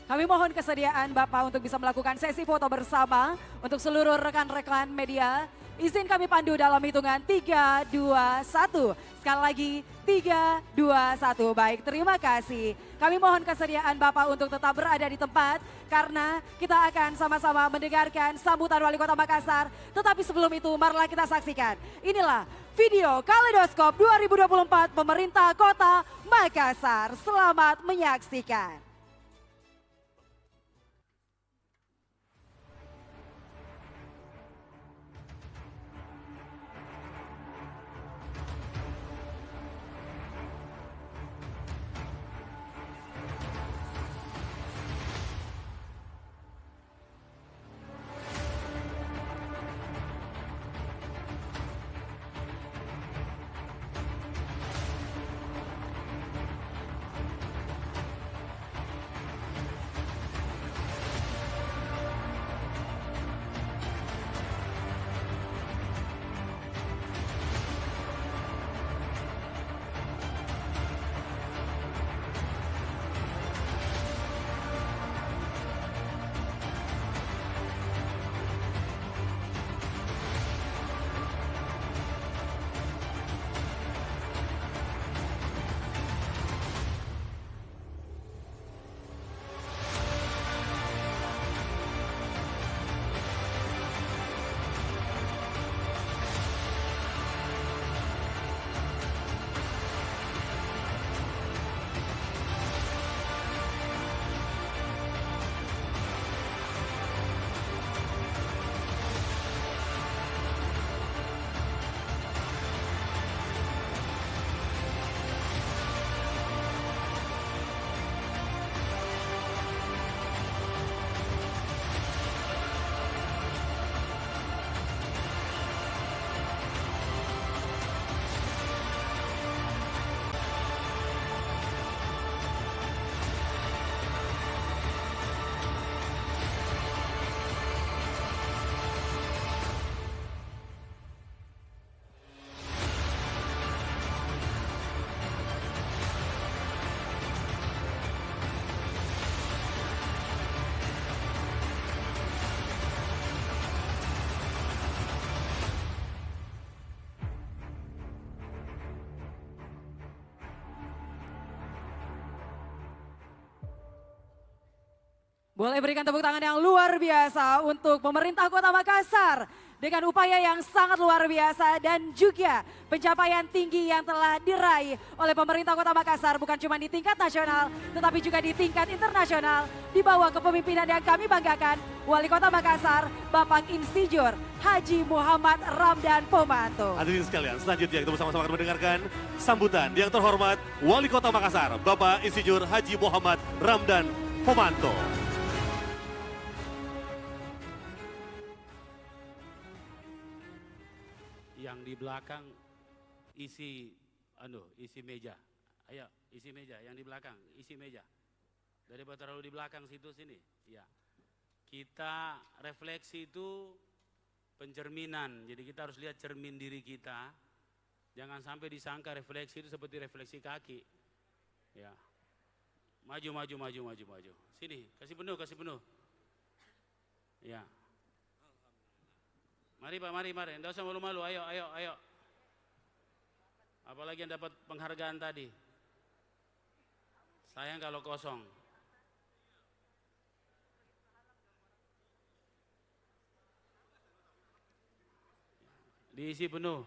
Kami mohon kesediaan Bapak untuk bisa melakukan sesi foto bersama untuk seluruh rekan-rekan media. Izin kami pandu dalam hitungan 3, 2, 1. Sekali lagi 3, 2, 1. Baik, terima kasih. Kami mohon kesediaan Bapak untuk tetap berada di tempat karena kita akan sama-sama mendengarkan sambutan Wali Kota Makassar. Tetapi sebelum itu marilah kita saksikan. Inilah video Kaleidoskop 2024 Pemerintah Kota Makassar. Selamat menyaksikan. Boleh berikan tepuk tangan yang luar biasa untuk pemerintah Kota Makassar dengan upaya yang sangat luar biasa dan juga pencapaian tinggi yang telah diraih oleh pemerintah Kota Makassar bukan cuma di tingkat nasional tetapi juga di tingkat internasional di bawah kepemimpinan yang kami banggakan Wali Kota Makassar Bapak Insinyur Haji Muhammad Ramdan Pomanto. Hadirin sekalian, selanjutnya kita bersama-sama akan mendengarkan sambutan yang terhormat Wali Kota Makassar Bapak Insinyur Haji Muhammad Ramdan Pomanto. Yang di belakang isi meja. Ayo, isi meja. Yang di belakang isi meja. Daripada terlalu di belakang situ sini. Ya. Kita refleksi itu pencerminan. Jadi kita harus lihat cermin diri kita. Jangan sampai disangka refleksi itu seperti refleksi kaki. Ya. Maju. Sini, kasih penuh. Ya. Mari Pak, mari. Tidak usah malu-malu, ayo. Apalagi yang dapat penghargaan tadi. Sayang kalau kosong. Diisi penuh.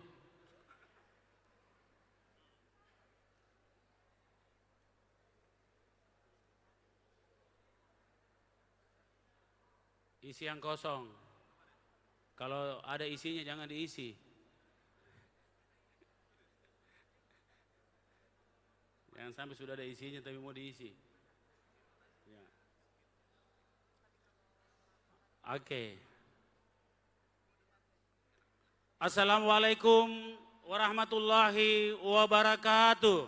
Isi yang kosong. Kalau ada isinya jangan diisi. Jangan sampai sudah ada isinya tapi mau diisi. Ya. Oke. Assalamualaikum warahmatullahi wabarakatuh.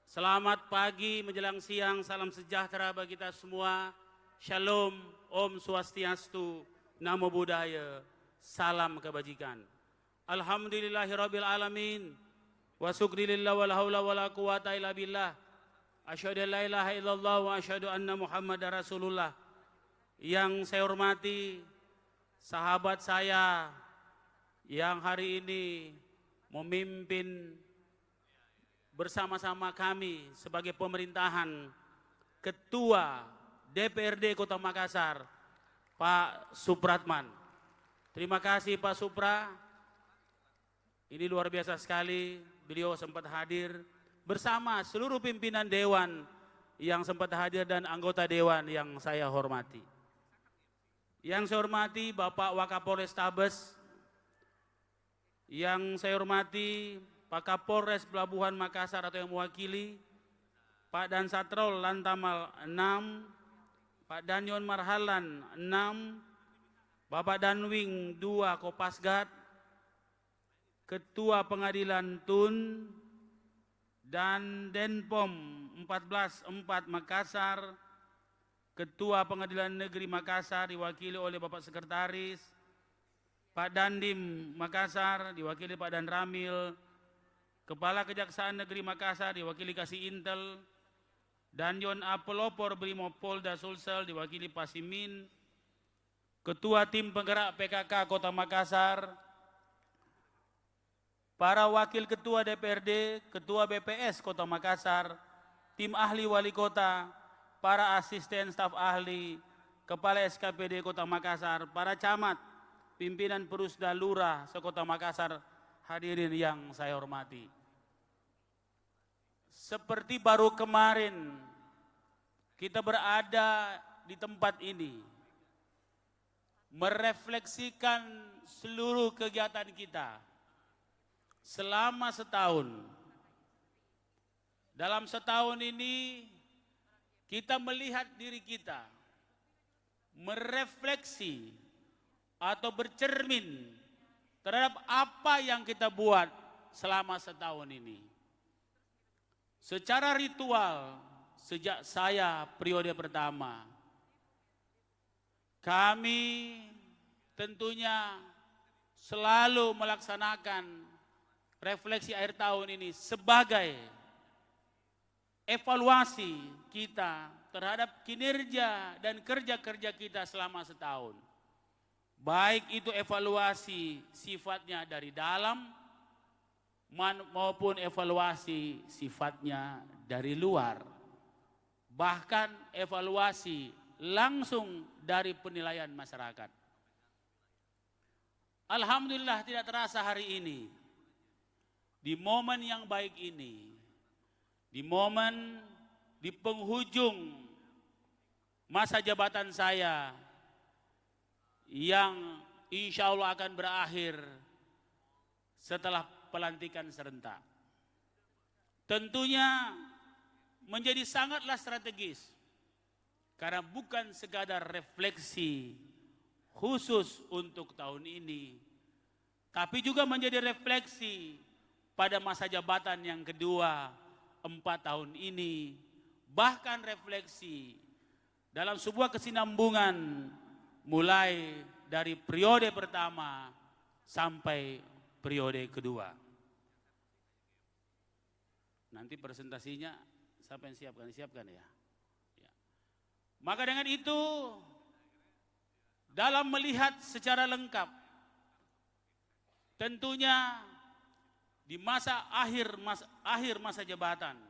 Selamat pagi menjelang siang, salam sejahtera bagi kita semua. Shalom, Om Swastiastu, Namo Buddhaya, salam kebajikan. Alhamdulillahirabbil alamin. Wa syukurilillah wala haula wala quwata illa billah. Asyhadu an la ilaha illallah wa asyhadu anna Muhammadar Rasulullah. Yang saya hormati sahabat saya yang hari ini memimpin bersama-sama kami sebagai pemerintahan Ketua DPRD Kota Makassar, Pak Supratman. Terima kasih Pak Supra. Ini luar biasa sekali, beliau sempat hadir bersama seluruh pimpinan dewan yang sempat hadir dan anggota dewan yang saya hormati. Yang saya hormati Bapak Wakapolres Tabes, yang saya hormati Pak Kapolres Pelabuhan Makassar atau yang mewakili, Pak Dansatrol Lantamal 6, Pak Danyon Marhalan 6, Bapak Danwing 2 Kopasgat, Ketua Pengadilan Tun, dan Denpom 14 Makassar, Ketua Pengadilan Negeri Makassar diwakili oleh Bapak Sekretaris, Pak Dandim Makassar diwakili Pak Dan Ramil, Kepala Kejaksaan Negeri Makassar diwakili Kasih Intel, Danyon A Pelopor Brimopolda Sulsel diwakili Pak Simin, Ketua Tim Penggerak PKK Kota Makassar, para Wakil Ketua DPRD, Ketua BPS Kota Makassar, tim ahli wali kota, para asisten staf ahli, Kepala SKPD Kota Makassar, para camat, pimpinan Perusda Lurah sekota Makassar, hadirin yang saya hormati. Seperti baru kemarin kita berada di tempat ini, merefleksikan seluruh kegiatan kita selama setahun. Dalam setahun ini kita melihat diri kita, merefleksi atau bercermin terhadap apa yang kita buat selama setahun ini. Secara ritual, sejak saya periode pertama, kami tentunya selalu melaksanakan refleksi akhir tahun ini sebagai evaluasi kita terhadap kinerja dan kerja-kerja kita selama setahun. Baik itu evaluasi sifatnya dari dalam maupun evaluasi sifatnya dari luar. Bahkan evaluasi langsung dari penilaian masyarakat. Alhamdulillah tidak terasa hari ini, di momen yang baik ini, di momen di penghujung masa jabatan saya yang insya Allah akan berakhir setelah pelantikan serentak. Tentunya menjadi sangatlah strategis, karena bukan sekadar refleksi khusus untuk tahun ini, tapi juga menjadi refleksi pada masa jabatan yang kedua 4 tahun ini, bahkan refleksi dalam sebuah kesinambungan mulai dari periode pertama sampai periode kedua. Nanti presentasinya siapa yang siapkan ya. Maka dengan itu, dalam melihat secara lengkap, tentunya di akhir masa jabatan,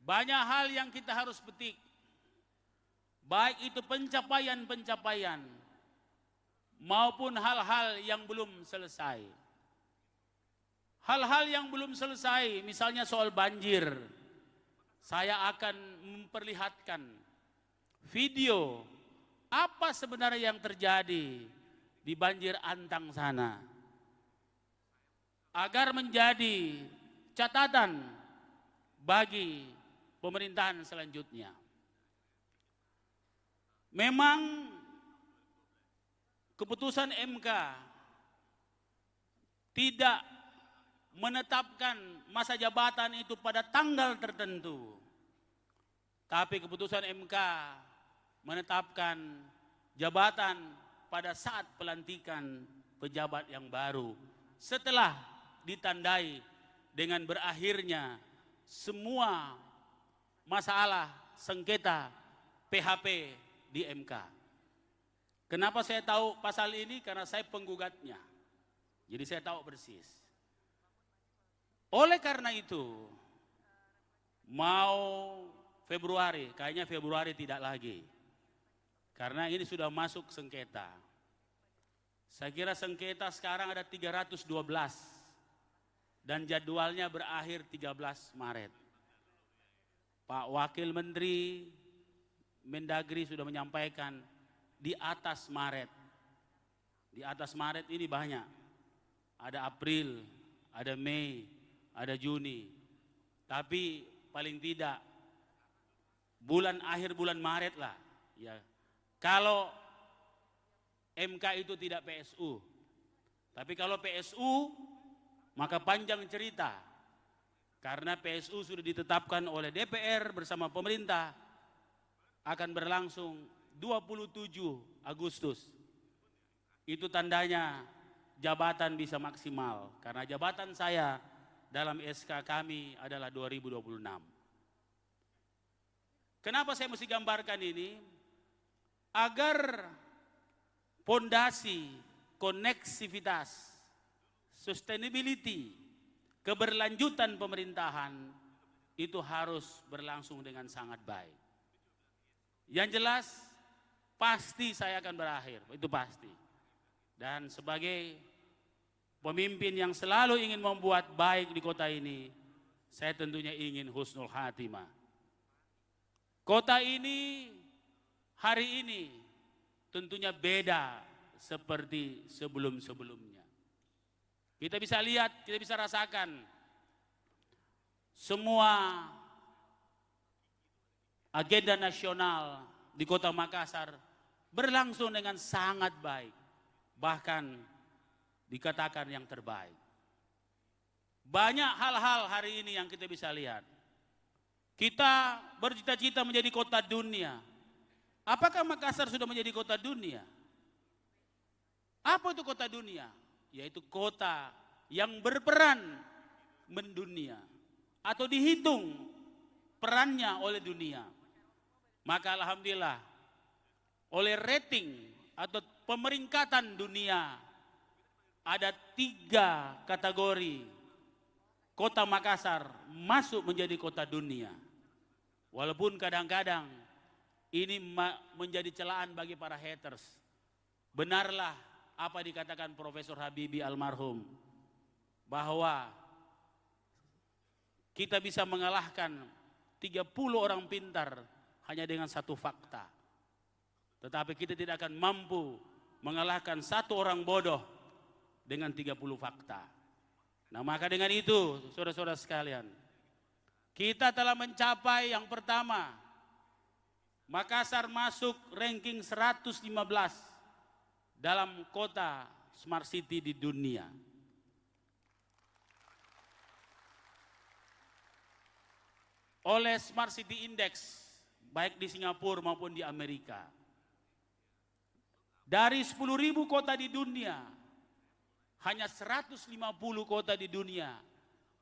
banyak hal yang kita harus petik, baik itu pencapaian-pencapaian maupun hal-hal yang belum selesai. Hal-hal yang belum selesai, misalnya soal banjir, saya akan memperlihatkan video apa sebenarnya yang terjadi di banjir Antang sana, agar menjadi catatan bagi pemerintahan selanjutnya. Memang keputusan MK tidak menetapkan masa jabatan itu pada tanggal tertentu, tapi keputusan MK menetapkan jabatan pada saat pelantikan pejabat yang baru, setelah ditandai dengan berakhirnya semua masalah sengketa PHP di MK. Kenapa saya tahu pasal ini? Karena saya penggugatnya, jadi saya tahu persis. Oleh karena itu, mau Februari, kayaknya Februari tidak lagi, karena ini sudah masuk sengketa. Saya kira sengketa sekarang ada 312 dan jadwalnya berakhir 13 Maret. Pak Wakil Menteri Mendagri sudah menyampaikan di atas Maret. Di atas Maret ini banyak. Ada April, ada Mei, ada Juni. Tapi paling tidak akhir bulan Maret lah. Ya. Kalau MK itu tidak PSU. Tapi kalau PSU maka panjang cerita. Karena PSU sudah ditetapkan oleh DPR bersama pemerintah akan berlangsung 27 Agustus. Itu tandanya jabatan bisa maksimal. Karena jabatan saya dalam SK kami adalah 2026. Kenapa saya mesti gambarkan ini? Agar pondasi, koneksivitas, sustainability, keberlanjutan pemerintahan itu harus berlangsung dengan sangat baik. Yang jelas pasti saya akan berakhir, itu pasti. Dan sebagai pemimpin yang selalu ingin membuat baik di kota ini, saya tentunya ingin husnul khatimah. Kota ini hari ini tentunya beda seperti sebelum-sebelumnya. Kita bisa lihat, kita bisa rasakan semua agenda nasional di Kota Makassar berlangsung dengan sangat baik, bahkan dikatakan yang terbaik. Banyak hal-hal hari ini yang kita bisa lihat. Kita bercita-cita menjadi kota dunia. Apakah Makassar sudah menjadi kota dunia? Apa itu kota dunia? Yaitu kota yang berperan mendunia atau dihitung perannya oleh dunia. Maka alhamdulillah oleh rating atau pemeringkatan dunia ada 3 kategori kota Makassar masuk menjadi kota dunia. Walaupun kadang-kadang ini menjadi celaan bagi para haters. Benarlah apa dikatakan Profesor Habibie almarhum, bahwa kita bisa mengalahkan 30 orang pintar hanya dengan satu fakta. Tetapi kita tidak akan mampu mengalahkan satu orang bodoh dengan 30 fakta. Nah, maka dengan itu, saudara-saudara sekalian, kita telah mencapai yang pertama, Makassar masuk ranking 115 dalam kota Smart City di dunia. Oleh Smart City Index, baik di Singapura maupun di Amerika. Dari 10.000 kota di dunia, hanya 150 kota di dunia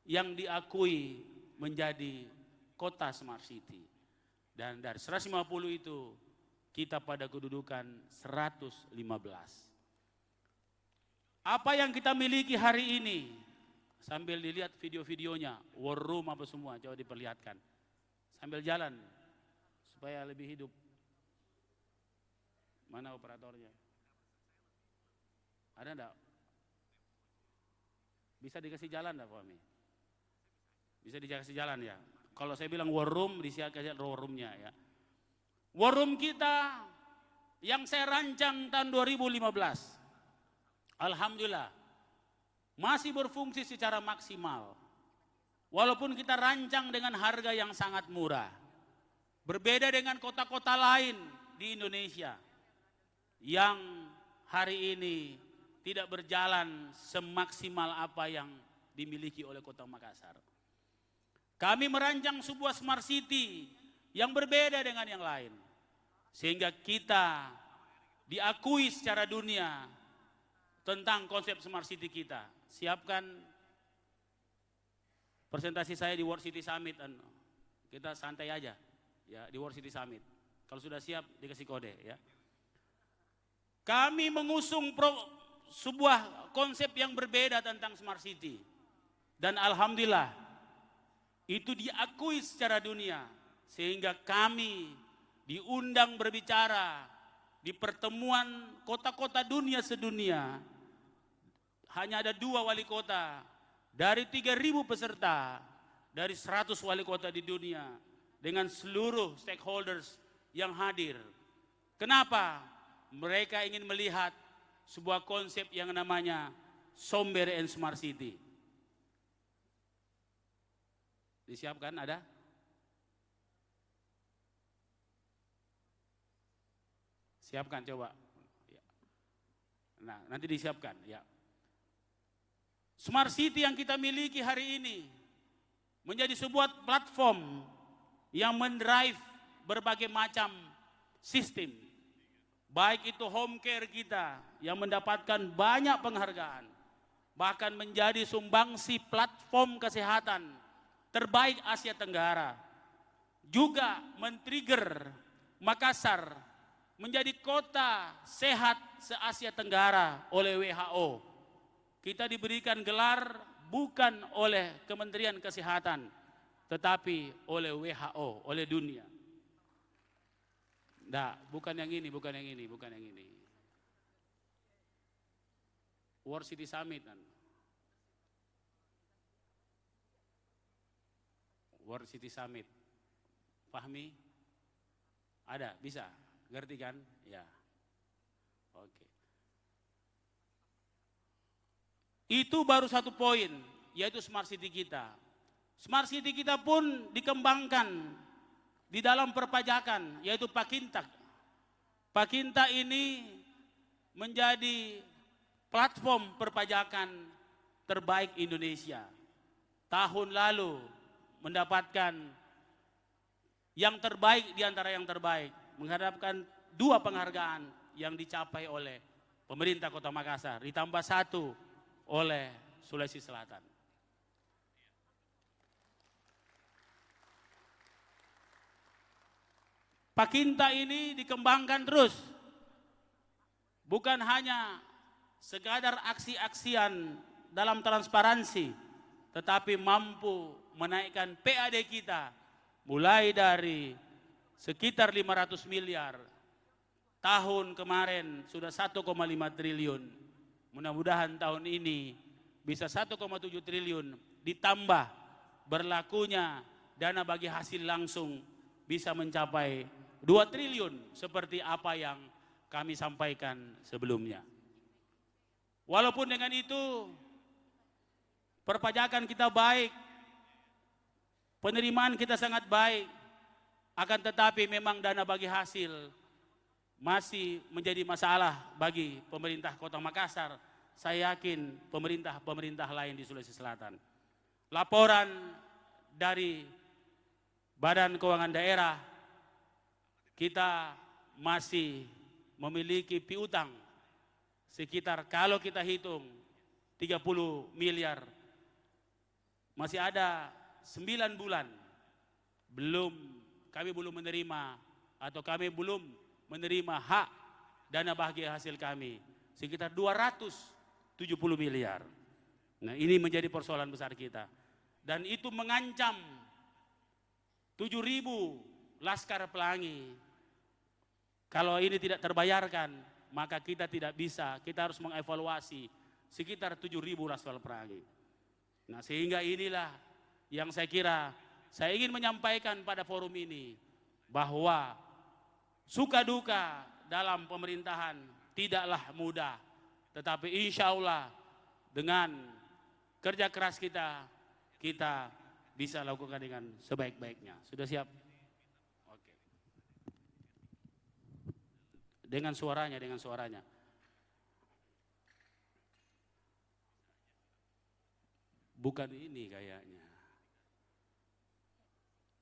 yang diakui menjadi kota Smart City. Dan dari 150 itu, kita pada kedudukan 115. Apa yang kita miliki hari ini, sambil dilihat video-videonya, war room apa semua, coba diperlihatkan. Sambil jalan, supaya lebih hidup. Mana operatornya? Ada enggak? Bisa dikasih jalan enggak, Pak Ami? Bisa dikasih jalan ya? Kalau saya bilang war room, disiapkan war roomnya ya. War room kita yang saya rancang tahun 2015. Alhamdulillah, masih berfungsi secara maksimal. Walaupun kita rancang dengan harga yang sangat murah. Berbeda dengan kota-kota lain di Indonesia yang hari ini tidak berjalan semaksimal apa yang dimiliki oleh Kota Makassar. Kami merancang sebuah smart city yang berbeda dengan yang lain. Sehingga kita diakui secara dunia tentang konsep smart city kita. Siapkan presentasi saya di World City Summit, kita santai aja ya di World City Summit. Kalau sudah siap dikasih kode ya. Kami mengusung sebuah konsep yang berbeda tentang smart city. Dan alhamdulillah itu diakui secara dunia sehingga kami diundang berbicara di pertemuan kota-kota dunia sedunia. Hanya ada 2 wali kota dari 3.000 peserta, dari 100 wali kota di dunia, dengan seluruh stakeholders yang hadir. Kenapa? Mereka ingin melihat sebuah konsep yang namanya Sombere and Smart City. Disiapkan ada? Siapkan coba. Nah, nanti disiapkan ya. Smart City yang kita miliki hari ini menjadi sebuah platform yang mendrive berbagai macam sistem. Baik itu home care kita yang mendapatkan banyak penghargaan. Bahkan menjadi sumbangsi platform kesehatan terbaik Asia Tenggara. Juga men-trigger Makassar menjadi kota sehat se-Asia Tenggara oleh WHO. Kita diberikan gelar bukan oleh Kementerian Kesehatan, tetapi oleh WHO, oleh dunia. Nah, bukan yang ini, bukan yang ini, bukan yang ini. World City Summit. World City Summit. Fahmi? Ada, bisa? Ngerti kan? Ya. Oke. Itu baru satu poin, yaitu smart city kita. Smart city kita pun dikembangkan di dalam perpajakan, yaitu Pakinta. Pakinta ini menjadi platform perpajakan terbaik Indonesia. Tahun lalu mendapatkan yang terbaik di antara yang terbaik, menghadapkan 2 penghargaan yang dicapai oleh pemerintah Kota Makassar, ditambah 1 oleh Sulawesi Selatan. Pakinta ini dikembangkan terus. Bukan hanya sekadar aksi-aksian dalam transparansi, tetapi mampu menaikkan PAD kita mulai dari sekitar 500 miliar. Tahun kemarin sudah 1,5 triliun. Mudah-mudahan tahun ini bisa 1,7 triliun, ditambah berlakunya dana bagi hasil langsung bisa mencapai 2 triliun seperti apa yang kami sampaikan sebelumnya. Walaupun dengan itu perpajakan kita baik, penerimaan kita sangat baik, akan tetapi memang dana bagi hasil masih menjadi masalah bagi pemerintah Kota Makassar. Saya yakin pemerintah lain di Sulawesi Selatan. Laporan dari Badan Keuangan Daerah, kita masih memiliki piutang sekitar, kalau kita hitung 30 miliar, masih ada 9 bulan kami belum menerima, atau kami belum menerima hak dana bahagia hasil kami sekitar 270 miliar. Nah, ini menjadi persoalan besar kita, dan itu mengancam 7.000 laskar pelangi. Kalau ini tidak terbayarkan, maka kita tidak bisa, kita harus mengevaluasi sekitar 7.000 laskar pelangi. Nah, sehingga inilah yang saya kira saya ingin menyampaikan pada forum ini, bahwa suka duka dalam pemerintahan tidaklah mudah, tetapi insya Allah dengan kerja keras kita bisa lakukan dengan sebaik-baiknya. Sudah siap? Oke. Dengan suaranya. Bukan ini kayaknya.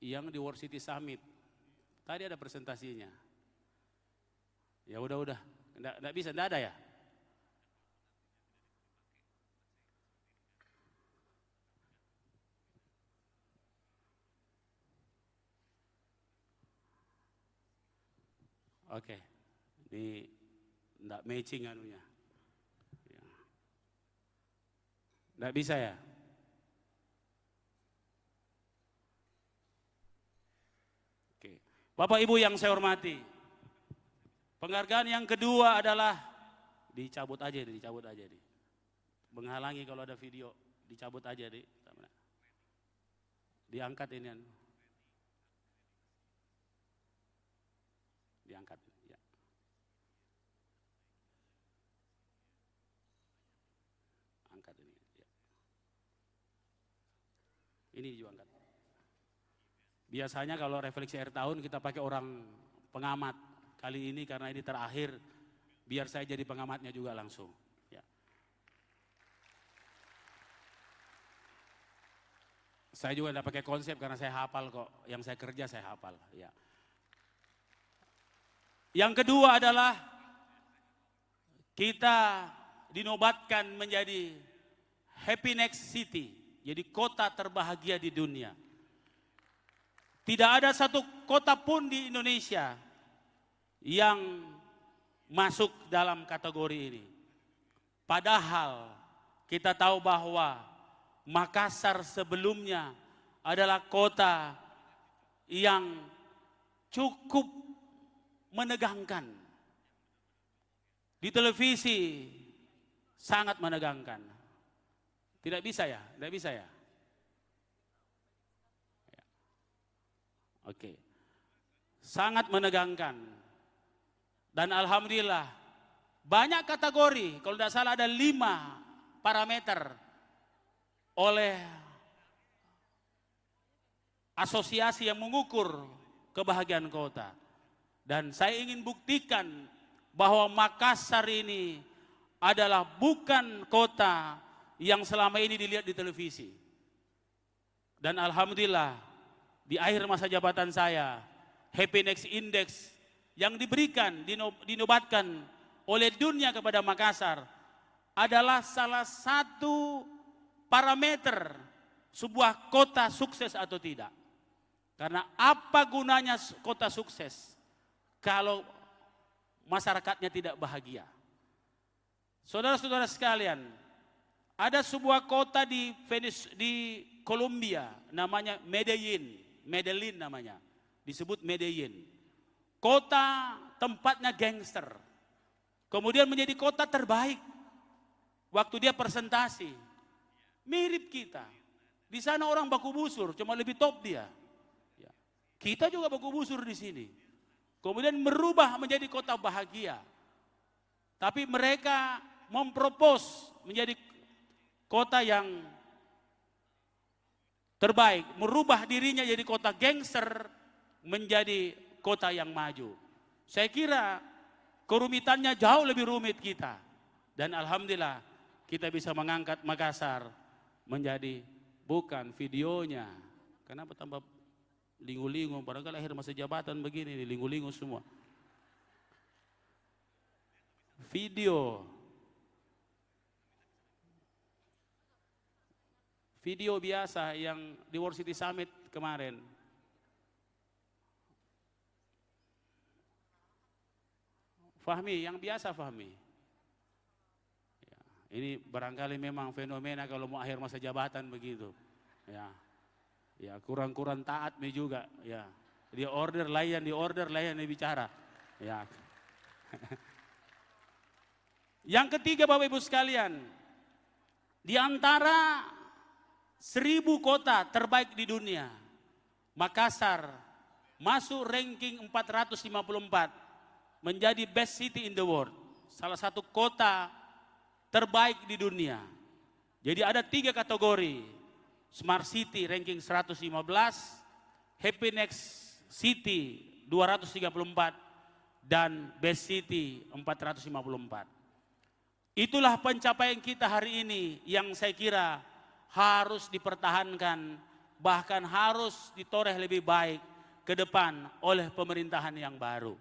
Yang di World City Summit. Tadi ada presentasinya. Ya udah. Enggak bisa, enggak ada ya? Oke. Ini enggak matching anunya. Ya. Enggak bisa ya? Bapak Ibu yang saya hormati, penghargaan yang kedua adalah dicabut aja nih. Menghalangi kalau ada video, dicabut aja nih. Diangkat ini. Diangkat ya. Angkat ini ya. Ini juga angkat. Biasanya kalau refleksi akhir tahun kita pakai orang pengamat. Kali ini karena ini terakhir, biar saya jadi pengamatnya juga langsung. Ya. Saya juga tidak pakai konsep karena saya hafal kok. Yang saya kerja saya hafal. Ya. Yang kedua adalah kita dinobatkan menjadi Happy Next City. Jadi kota terbahagia di dunia. Tidak ada satu kota pun di Indonesia yang masuk dalam kategori ini. Padahal kita tahu bahwa Makassar sebelumnya adalah kota yang cukup menegangkan. Di televisi sangat menegangkan. Tidak bisa ya? Oke. Sangat menegangkan. Dan alhamdulillah banyak kategori, kalau tidak salah ada 5 parameter oleh asosiasi yang mengukur kebahagiaan kota. Dan saya ingin buktikan bahwa Makassar ini adalah bukan kota yang selama ini dilihat di televisi. Dan alhamdulillah di akhir masa jabatan saya, Happiness Index yang diberikan, dinobatkan oleh dunia kepada Makassar adalah salah satu parameter sebuah kota sukses atau tidak. Karena apa gunanya kota sukses kalau masyarakatnya tidak bahagia? Saudara-saudara sekalian, ada sebuah kota di Kolombia namanya Medellin namanya. disebut Medellin. Kota tempatnya gangster. Kemudian menjadi kota terbaik. Waktu dia presentasi, mirip kita. Di sana orang baku busur, cuma lebih top dia. Ya. Kita juga baku busur di sini. Kemudian merubah menjadi kota bahagia. Tapi mereka mempropos menjadi kota yang terbaik. Merubah dirinya jadi kota gangster menjadi kota yang maju. Saya kira kerumitannya jauh lebih rumit kita. Dan alhamdulillah kita bisa mengangkat Makassar menjadi bukan videonya. Kenapa tambah lingu-lingu? Barangkali akhir masa jabatan begini, lingu-lingu semua. Video biasa yang di World City Summit kemarin. Fahmi, yang biasa Fahmi. Ya, ini barangkali memang fenomena kalau mau akhir masa jabatan begitu. Ya kurang-kurang taat nih juga. Ya, dia order layan dia bicara. Ya. Yang ketiga Bapak Ibu sekalian, di antara 1000 kota terbaik di dunia, Makassar masuk ranking 454 menjadi best city in the world. Salah satu kota terbaik di dunia. Jadi ada 3 kategori. Smart City ranking 115, Happiness City 234, dan Best City 454. Itulah pencapaian kita hari ini yang saya kira harus dipertahankan, bahkan harus ditoreh lebih baik ke depan oleh pemerintahan yang baru.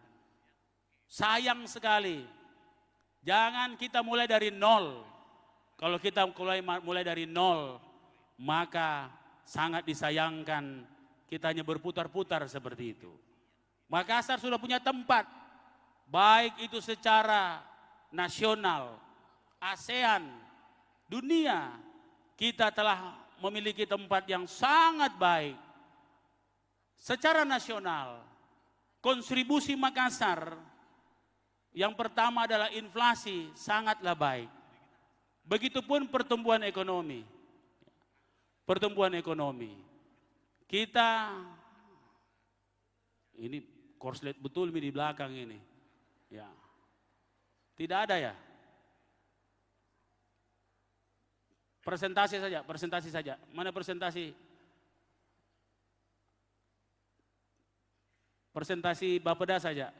Sayang sekali, jangan kita mulai dari nol. Kalau kita mulai dari nol, maka sangat disayangkan kita hanya berputar-putar seperti itu. Makassar sudah punya tempat, baik itu secara nasional, ASEAN, dunia, kita telah memiliki tempat yang sangat baik. Secara nasional, kontribusi Makassar yang pertama adalah inflasi sangatlah baik. Begitupun pertumbuhan ekonomi. Pertumbuhan ekonomi. Kita, ini korslet betul di belakang ini. Ya. Tidak ada ya? Presentasi saja. Mana presentasi? Presentasi Bapeda saja.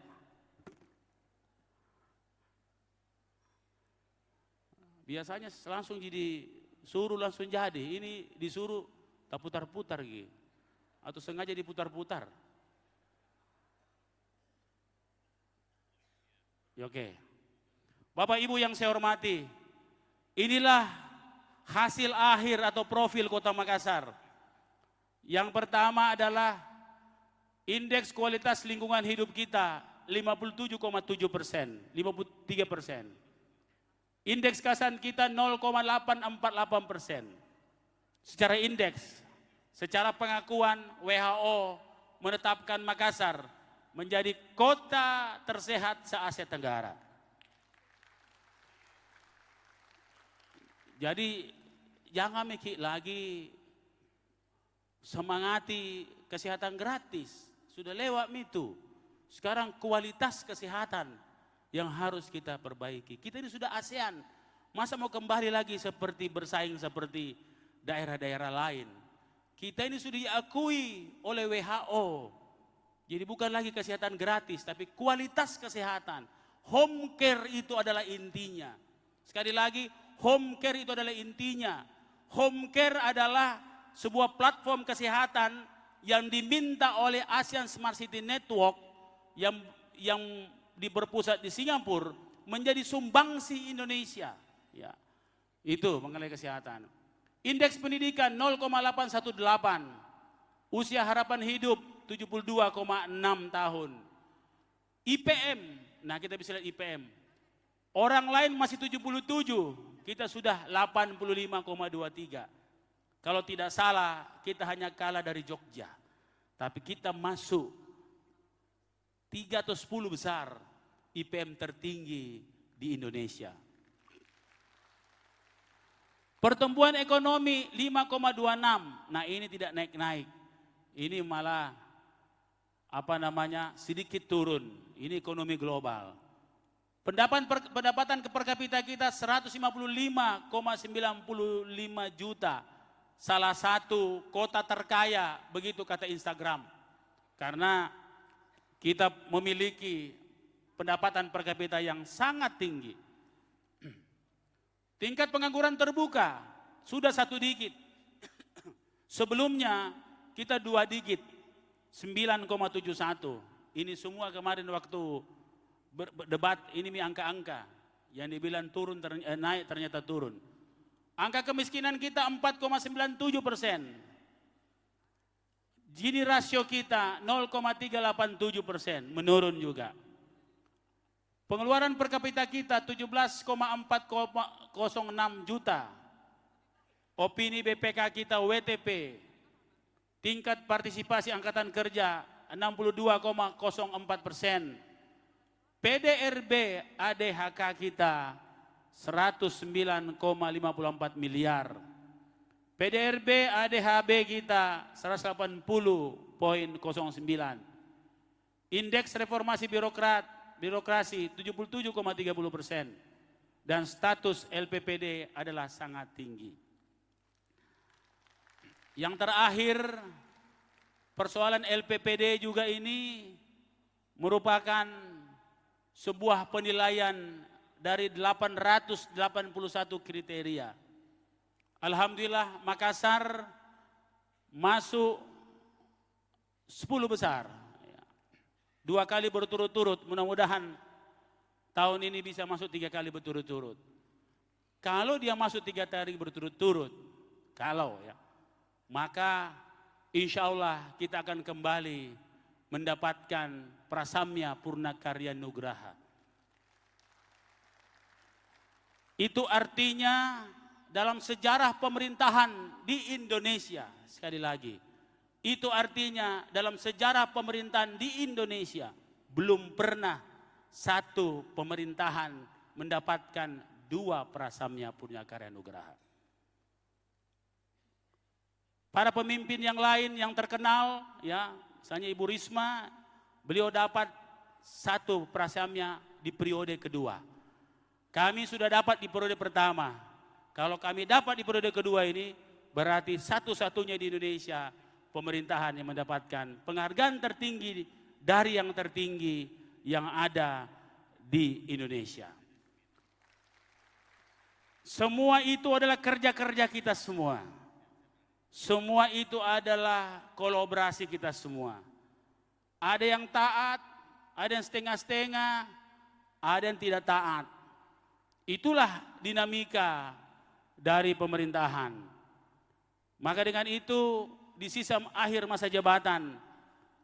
Biasanya langsung disuruh langsung jadi. Ini disuruh tak putar-putar gitu. Atau sengaja diputar-putar. Ya, oke. Bapak Ibu yang saya hormati, inilah hasil akhir atau profil Kota Makassar. Yang pertama adalah indeks kualitas lingkungan hidup kita 57,7%, 53%. Indeks kesan kita 0,848%. Secara indeks, secara pengakuan WHO menetapkan Makassar menjadi kota tersehat se-Asia Tenggara. Jadi jangan mikir lagi semangati kesehatan gratis. Sudah lewat itu. Sekarang kualitas kesehatan yang harus kita perbaiki. Kita ini sudah ASEAN. Masa mau kembali lagi seperti bersaing seperti daerah-daerah lain. Kita ini sudah diakui oleh WHO. Jadi bukan lagi kesehatan gratis, tapi kualitas kesehatan. Home care itu adalah intinya. Sekali lagi, home care itu adalah intinya. Home care adalah sebuah platform kesehatan yang diminta oleh ASEAN Smart City Network yang berpusat di Singapura menjadi sumbangsi Indonesia. Ya, itu mengenai kesehatan. Indeks pendidikan 0,818, usia harapan hidup 72,6 tahun. IPM, nah kita bisa lihat IPM. Orang lain masih 77, kita sudah 85,23. Kalau tidak salah, kita hanya kalah dari Jogja. Tapi kita masuk 3 atau 10 besar IPM tertinggi di Indonesia. Pertumbuhan ekonomi 5,26. Nah, ini tidak naik-naik. Ini malah sedikit turun. Ini ekonomi global. Pendapatan per kapita kita 155,95 juta. Salah satu kota terkaya, begitu kata Instagram. Karena kita memiliki pendapatan per kapita yang sangat tinggi. Tingkat pengangguran terbuka sudah 1 digit. Sebelumnya kita 2 digit, 9,71. Ini semua kemarin waktu berdebat ini angka-angka yang dibilang turun naik ternyata turun. Angka kemiskinan kita 4,97%. Gini rasio kita 0,387%, menurun juga. Pengeluaran per kapita kita 17,406 juta. Opini BPK kita WTP. Tingkat partisipasi angkatan kerja 62,04%. PDRB ADHK kita 109,54 miliar. PDRB ADHB kita 180,09. Indeks reformasi birokrasi 77,30%. Dan status LPPD adalah sangat tinggi. Yang terakhir, persoalan LPPD juga ini merupakan sebuah penilaian dari 881 kriteria. Alhamdulillah Makassar masuk 10 besar. 2 kali berturut-turut, mudah-mudahan tahun ini bisa masuk 3 kali berturut-turut. Kalau dia masuk 3 kali berturut-turut, maka insya Allah kita akan kembali mendapatkan prasamya purna karya nugraha. Itu artinya dalam sejarah pemerintahan di Indonesia, sekali lagi, itu artinya dalam sejarah pemerintahan di Indonesia belum pernah satu pemerintahan mendapatkan 2 prasamya purna karya nugraha. Para pemimpin yang lain yang terkenal, ya, misalnya Ibu Risma, beliau dapat 1 prasamya di periode kedua. Kami sudah dapat di periode pertama. Kalau kami dapat di periode kedua ini, berarti satu-satunya di Indonesia pemerintahan yang mendapatkan penghargaan tertinggi dari yang tertinggi yang ada di Indonesia. Semua itu adalah kerja-kerja kita semua. Semua itu adalah kolaborasi kita semua. Ada yang taat, ada yang setengah-setengah, ada yang tidak taat. Itulah dinamika dari pemerintahan. Maka dengan itu di sisa akhir masa jabatan,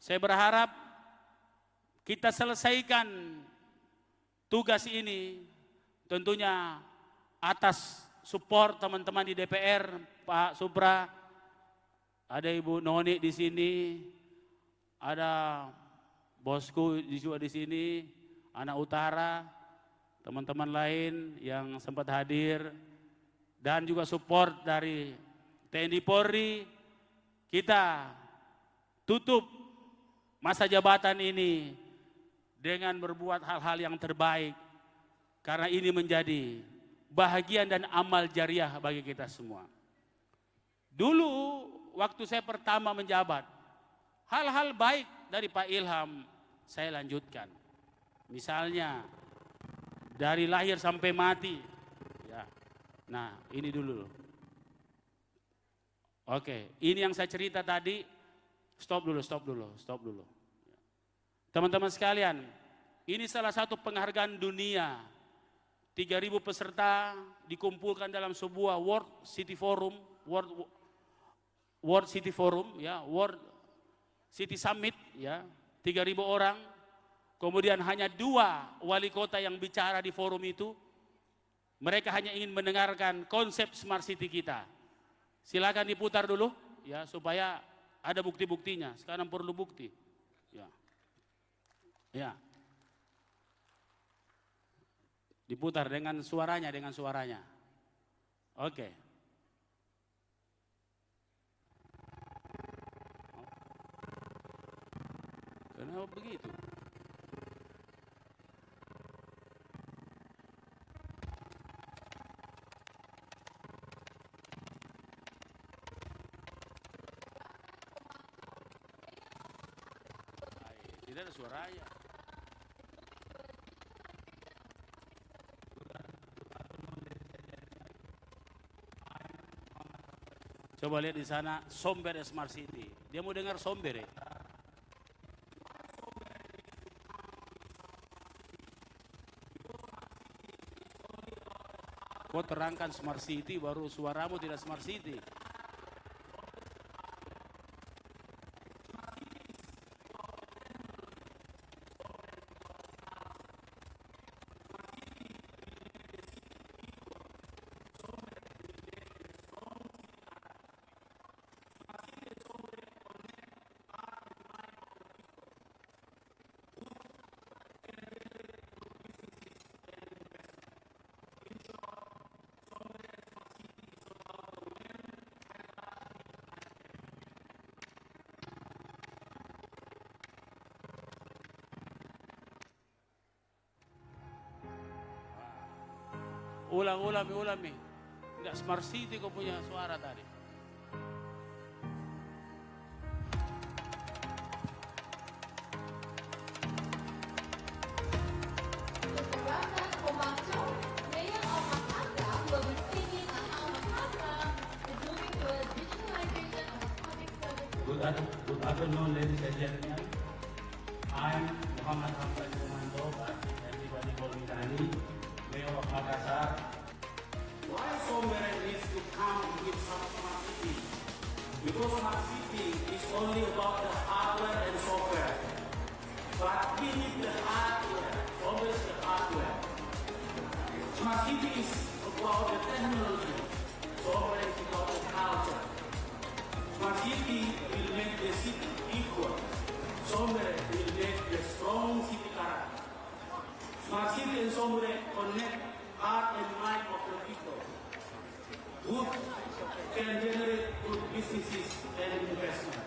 saya berharap kita selesaikan tugas ini tentunya atas support teman-teman di DPR, Pak Supra, ada Ibu Noni di sini, ada bosku juga di sini, anak utara, teman-teman lain yang sempat hadir, dan juga support dari TNI Polri. Kita tutup masa jabatan ini dengan berbuat hal-hal yang terbaik, karena ini menjadi bahagian dan amal jariah bagi kita semua. Dulu waktu saya pertama menjabat, hal-hal baik dari Pak Ilham saya lanjutkan. Misalnya dari lahir sampai mati. Ya. Nah, ini dulu. Oke, ini yang saya cerita tadi. Stop dulu. Teman-teman sekalian, ini salah satu penghargaan dunia. 3.000 peserta dikumpulkan dalam sebuah World City Forum, World City Forum, ya, World City Summit, ya, 3.000 orang. Kemudian hanya 2 wali kota yang bicara di forum itu. Mereka hanya ingin mendengarkan konsep smart city kita. Silakan diputar dulu, ya, supaya ada bukti-buktinya. Sekarang perlu bukti. Ya. Ya. Diputar dengan suaranya, Oke. Kenapa begitu? Tidak ada suaranya. Coba lihat di sana, Somber Smart City. Dia mau dengar Somber ya? Kau terangkan Smart City, baru suaramu tidak Smart City. Ulang. Enggak Smart City kau punya suara tadi. Good afternoon, ladies and gentlemen. I'm Muhammad Hamdan Komando, but everybody call me Dani, Mayor of Makassar. Why Somber needs to come with some smart city? Because smart city is only about the hardware and software. But we need the hardware, always the hardware. Smart city is about the technology, software is about the culture. Smart city will make the city equal. Somber will make the strong city character. Smart city and Somber connect heart and mind of the people. Good can generate good businesses and investment.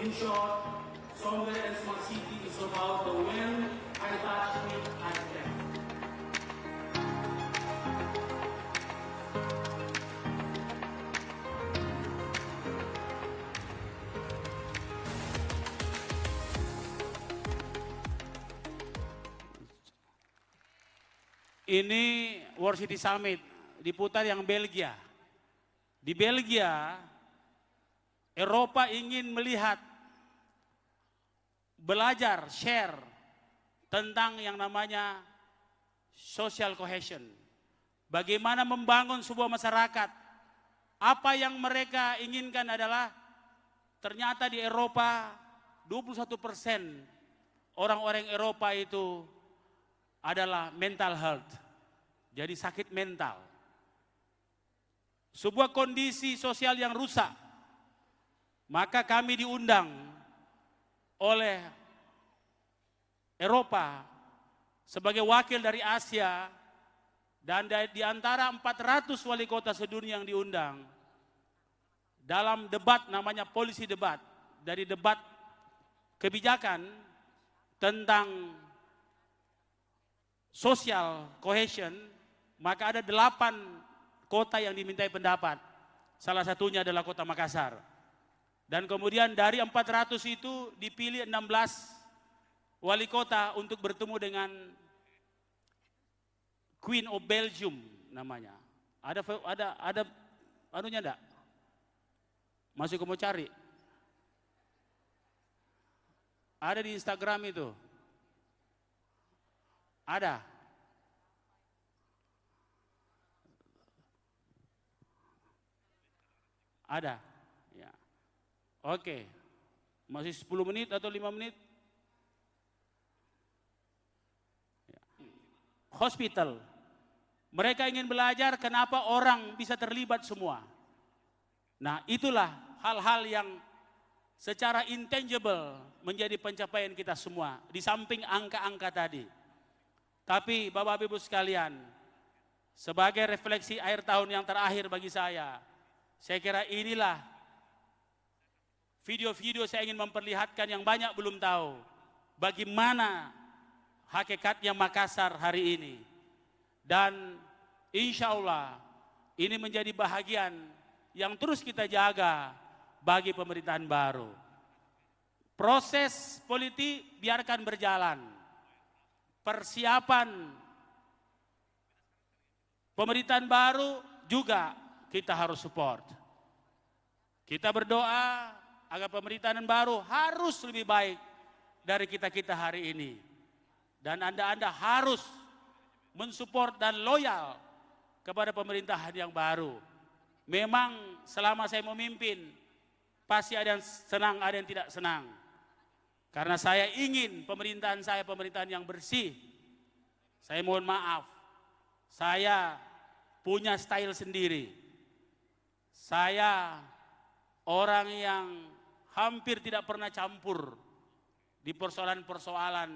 In short, Somber and Smart City is about the when I touch it, I can. Ini World City Summit diputar yang Belgia. Di Belgia, Eropa ingin melihat, belajar, share tentang yang namanya social cohesion. Bagaimana membangun sebuah masyarakat. Apa yang mereka inginkan adalah ternyata di Eropa 21% orang-orang Eropa itu adalah mental health. Jadi sakit mental. Sebuah kondisi sosial yang rusak. Maka kami diundang oleh Eropa sebagai wakil dari Asia dan di antara 400 wali kota sedunia yang diundang dalam debat namanya policy debat, dari debat kebijakan tentang social cohesion, maka ada 8 kota yang dimintai pendapat. Salah satunya adalah kota Makassar. Dan kemudian dari 400 itu dipilih 16 wali kota untuk bertemu dengan Queen of Belgium namanya. Ada anunya enggak? Masih kamu cari? Ada di Instagram itu. Ada. Ada. Ya. Oke. Masih 10 menit atau 5 menit? Ya. Hospital. Mereka ingin belajar kenapa orang bisa terlibat semua. Nah, itulah hal-hal yang secara intangible menjadi pencapaian kita semua, di samping angka-angka tadi. Tapi Bapak Ibu sekalian, sebagai refleksi akhir tahun yang terakhir bagi saya kira inilah video-video saya ingin memperlihatkan yang banyak belum tahu bagaimana hakikatnya Makassar hari ini. Dan insya Allah ini menjadi bahagian yang terus kita jaga bagi pemerintahan baru. Proses politik biarkan berjalan. Persiapan pemerintahan baru juga kita harus support. Kita berdoa agar pemerintahan baru harus lebih baik dari kita-kita hari ini. Dan Anda harus mensupport dan loyal kepada pemerintahan yang baru. Memang selama saya memimpin, pasti ada yang senang, ada yang tidak senang. Karena saya ingin pemerintahan saya pemerintahan yang bersih. Saya mohon maaf, saya punya style sendiri. Saya orang yang hampir tidak pernah campur di persoalan-persoalan,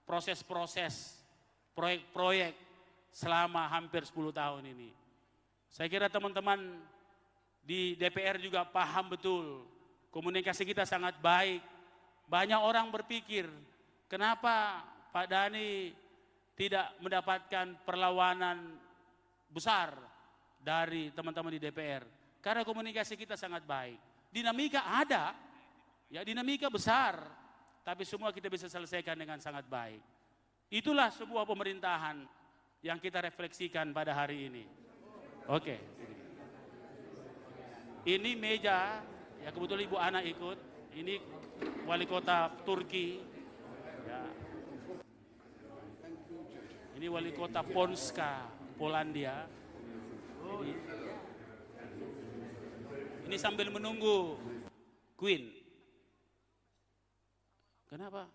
proses-proses, proyek-proyek selama hampir 10 tahun ini. Saya kira teman-teman di DPR juga paham betul, komunikasi kita sangat baik. Banyak orang berpikir, kenapa Pak Dhani tidak mendapatkan perlawanan besar dari teman-teman di DPR? Karena komunikasi kita sangat baik. Dinamika ada, ya dinamika besar, tapi semua kita bisa selesaikan dengan sangat baik. Itulah sebuah pemerintahan yang kita refleksikan pada hari ini. Oke. Ini meja, ya kebetulan Ibu Ana ikut. Ini wali kota Turki. Ya. Ini wali kota Polska, Polandia. Jadi, ini sambil menunggu Queen. Kenapa?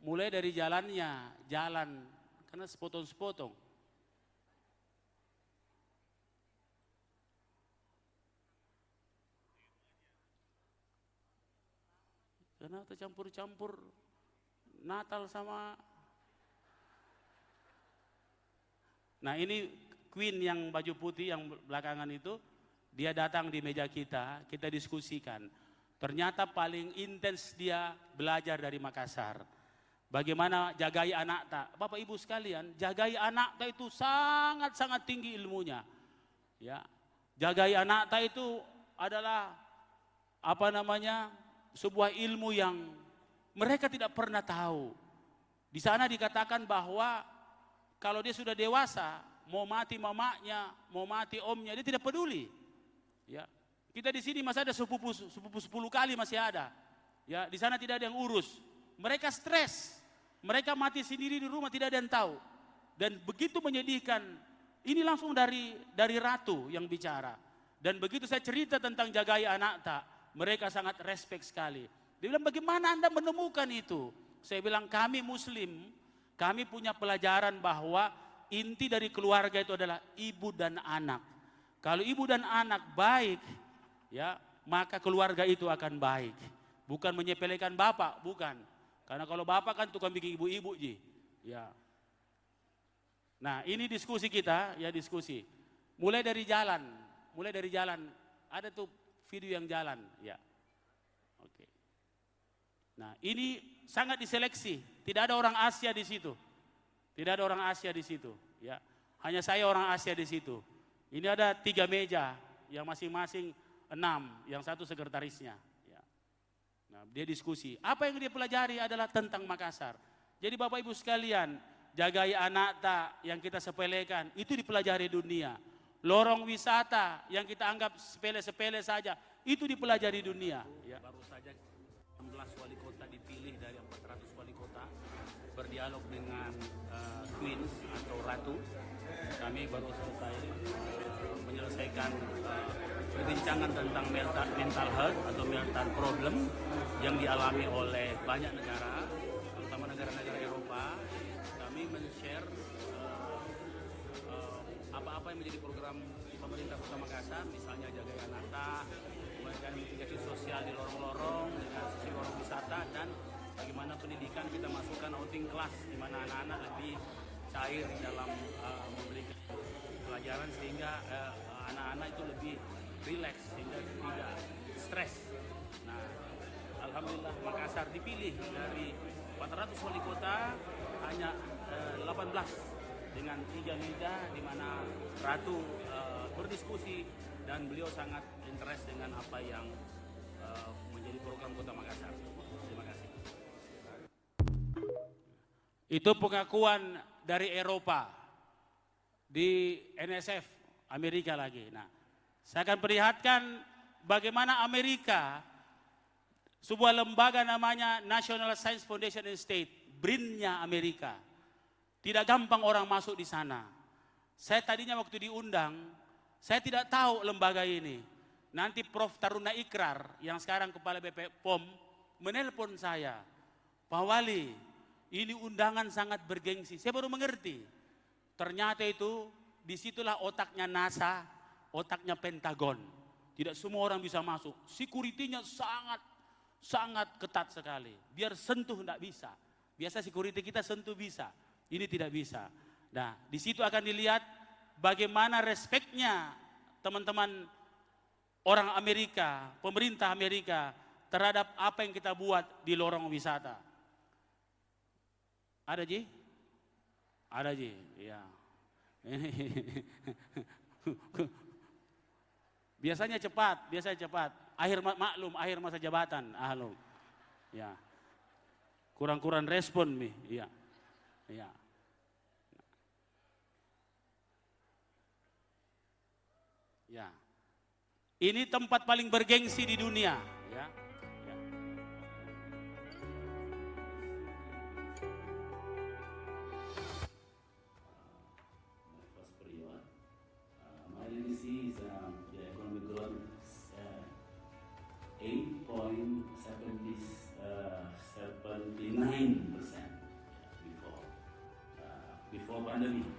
Mulai dari jalannya, jalan, karena sepotong-sepotong. Karena tercampur-campur Natal sama. Nah ini Queen yang baju putih yang belakangan itu, dia datang di meja kita diskusikan. Ternyata paling intens dia belajar dari Makassar. Bagaimana jagai anak tak. Bapak Ibu sekalian, jagai anak tak itu sangat-sangat tinggi ilmunya. Ya. Jagai anak tak itu adalah sebuah ilmu yang mereka tidak pernah tahu. Di sana dikatakan bahwa kalau dia sudah dewasa, mau mati mamanya, mau mati omnya, dia tidak peduli. Ya. Kita di sini masih ada sepupu 10 kali masih ada. Ya, di sana tidak ada yang urus. Mereka stres. Mereka mati sendiri di rumah, tidak ada yang tahu. Dan begitu menyedihkan, ini langsung dari ratu yang bicara. Dan begitu saya cerita tentang jagai anak tak, mereka sangat respect sekali. Dia bilang, bagaimana Anda menemukan itu? Saya bilang, kami Muslim, kami punya pelajaran bahwa inti dari keluarga itu adalah ibu dan anak. Kalau ibu dan anak baik, ya maka keluarga itu akan baik. Bukan menyepelekan bapak, bukan. Karena kalau bapak kan tukang bikin ibu-ibu, ya. Nah ini diskusi kita, ya diskusi. Mulai dari jalan, ada tuh video yang jalan, ya. Oke. Nah ini sangat diseleksi, tidak ada orang Asia di situ, ya. Hanya saya orang Asia di situ. Ini ada 3 meja, yang masing-masing 6, yang satu sekretarisnya. Nah, dia diskusi. Apa yang dia pelajari adalah tentang Makassar. Jadi Bapak Ibu sekalian, jagai anak tak yang kita sepelekan, itu dipelajari dunia. Lorong wisata yang kita anggap sepele-sepele saja, itu dipelajari dunia. Ya. Baru saja 16 wali kota dipilih dari 400 wali kota, berdialog dengan Queen atau Ratu. Kami baru selesai menyelesaikan perbincangan tentang mental health atau mental problem yang dialami oleh banyak negara, terutama negara-negara Eropa. Kami men-share apa-apa yang menjadi program pemerintah Kota Makassar, misalnya jaga Yanata, kemudian mitigasi sosial di lorong-lorong, dengan sisi lorong wisata, dan bagaimana pendidikan kita masukkan outing kelas, di mana anak-anak lebih cair dalam memberikan pelajaran sehingga anak-anak itu lebih rileks, sehingga tidak stres. Nah, alhamdulillah Makassar dipilih dari 400 wali kota hanya 18 dengan 3 meja, di mana Ratu berdiskusi dan beliau sangat interest dengan apa yang menjadi program Kota Makassar. Terima kasih. Itu pengakuan dari Eropa di NSF Amerika lagi. Nah, saya akan perlihatkan bagaimana Amerika, sebuah lembaga namanya National Science Foundation in State, BRIN-nya Amerika. Tidak gampang orang masuk di sana. Saya tadinya waktu diundang, saya tidak tahu lembaga ini. Nanti Prof. Taruna Ikrar, yang sekarang Kepala BP POM, menelpon saya, Pak Wali, ini undangan sangat bergengsi. Saya baru mengerti. Ternyata itu, disitulah otaknya NASA, otaknya Pentagon. Tidak semua orang bisa masuk. Security-nya sangat ketat sekali. Biar sentuh tidak bisa. Biasa security kita sentuh bisa. Ini tidak bisa. Nah, di situ akan dilihat bagaimana respeknya teman-teman orang Amerika, pemerintah Amerika terhadap apa yang kita buat di lorong wisata. Ada Ji? Ada Ji, ya. Biasanya cepat. Maklum, akhir masa jabatan. Ya. Kurang-kurang respon nih, iya. Ya. Ya. Ini tempat paling bergengsi di dunia, ya. Ya. My legacy is the economic growth 8.79% before pandemic.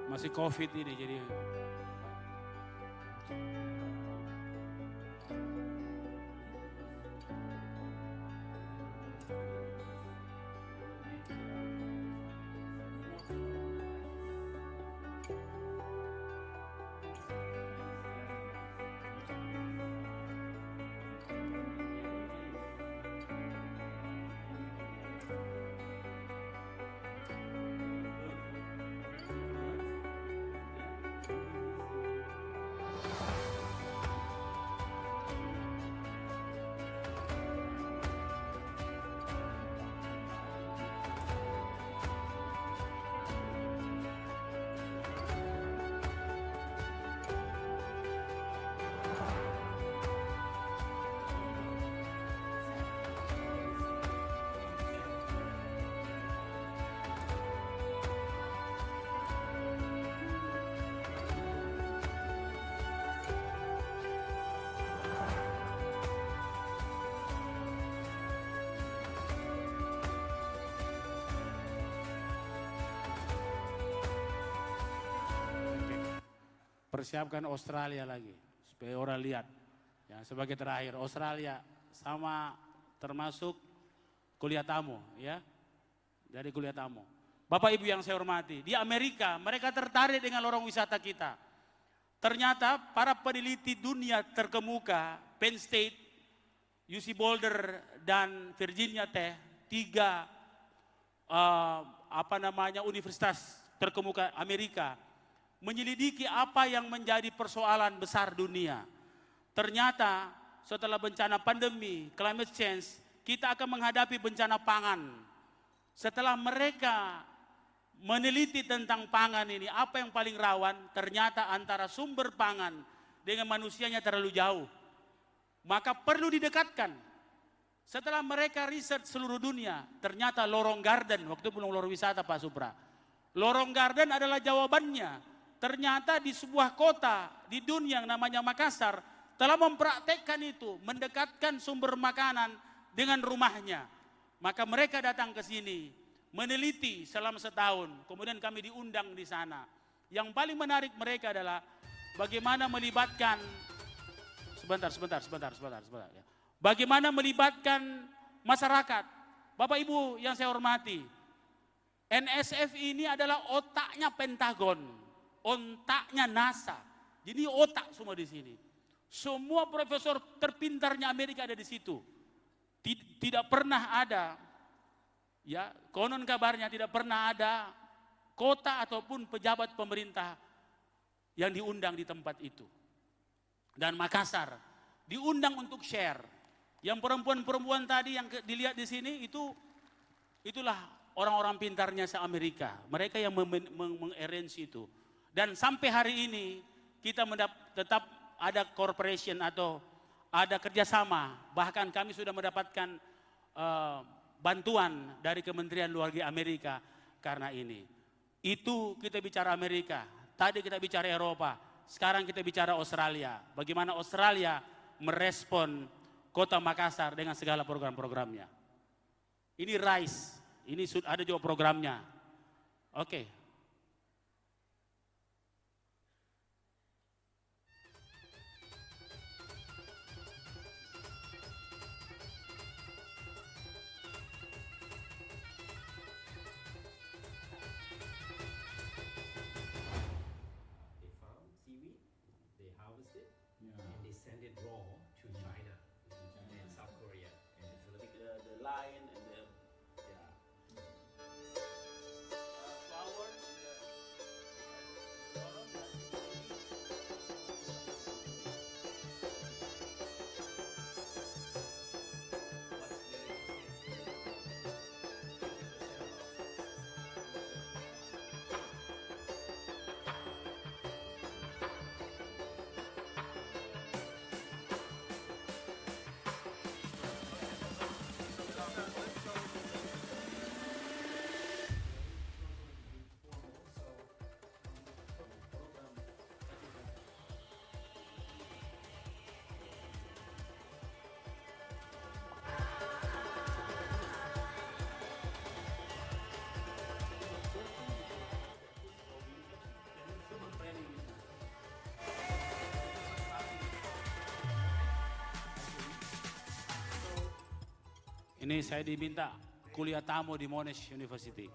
Masih COVID ini jadi. Persiapkan Australia lagi supaya orang lihat. Ya, sebagai terakhir Australia sama termasuk kuliah tamu, ya. Dari kuliah tamu. Bapak Ibu yang saya hormati, di Amerika mereka tertarik dengan lorong wisata kita. Ternyata para peneliti dunia terkemuka, Penn State, UC Boulder dan Virginia Tech, 3 universitas terkemuka Amerika, menyelidiki apa yang menjadi persoalan besar dunia. Ternyata setelah bencana pandemi, climate change, kita akan menghadapi bencana pangan. Setelah mereka meneliti tentang pangan ini, apa yang paling rawan, ternyata antara sumber pangan dengan manusianya terlalu jauh. Maka perlu didekatkan. Setelah mereka riset seluruh dunia, ternyata lorong garden, waktu belum lorong wisata Pak Supra. Lorong garden adalah jawabannya. Ternyata di sebuah kota di dunia yang namanya Makassar telah mempraktekkan itu, mendekatkan sumber makanan dengan rumahnya. Maka mereka datang ke sini, meneliti selama setahun, kemudian kami diundang di sana. Yang paling menarik mereka adalah bagaimana melibatkan, sebentar. Ya. Bagaimana melibatkan masyarakat. Bapak Ibu yang saya hormati, NSF ini adalah otaknya Pentagon, otaknya NASA. Jadi otak semua di sini. Semua profesor terpintarnya Amerika ada di situ. Tidak pernah ada, ya konon kabarnya tidak pernah ada kota ataupun pejabat pemerintah yang diundang di tempat itu. Dan Makassar diundang untuk share. Yang perempuan-perempuan tadi yang dilihat di sini itulah orang-orang pintarnya se-Amerika. Mereka yang mengarrange itu. Dan sampai hari ini kita tetap ada corporation atau ada kerjasama, bahkan kami sudah mendapatkan bantuan dari Kementerian Luar Negeri Amerika karena ini. Itu kita bicara Amerika, tadi kita bicara Eropa, sekarang kita bicara Australia. Bagaimana Australia merespon Kota Makassar dengan segala program-programnya. Ini RISE, ini ada juga programnya. Oke. Ini saya diminta kuliah tamu di Monash University.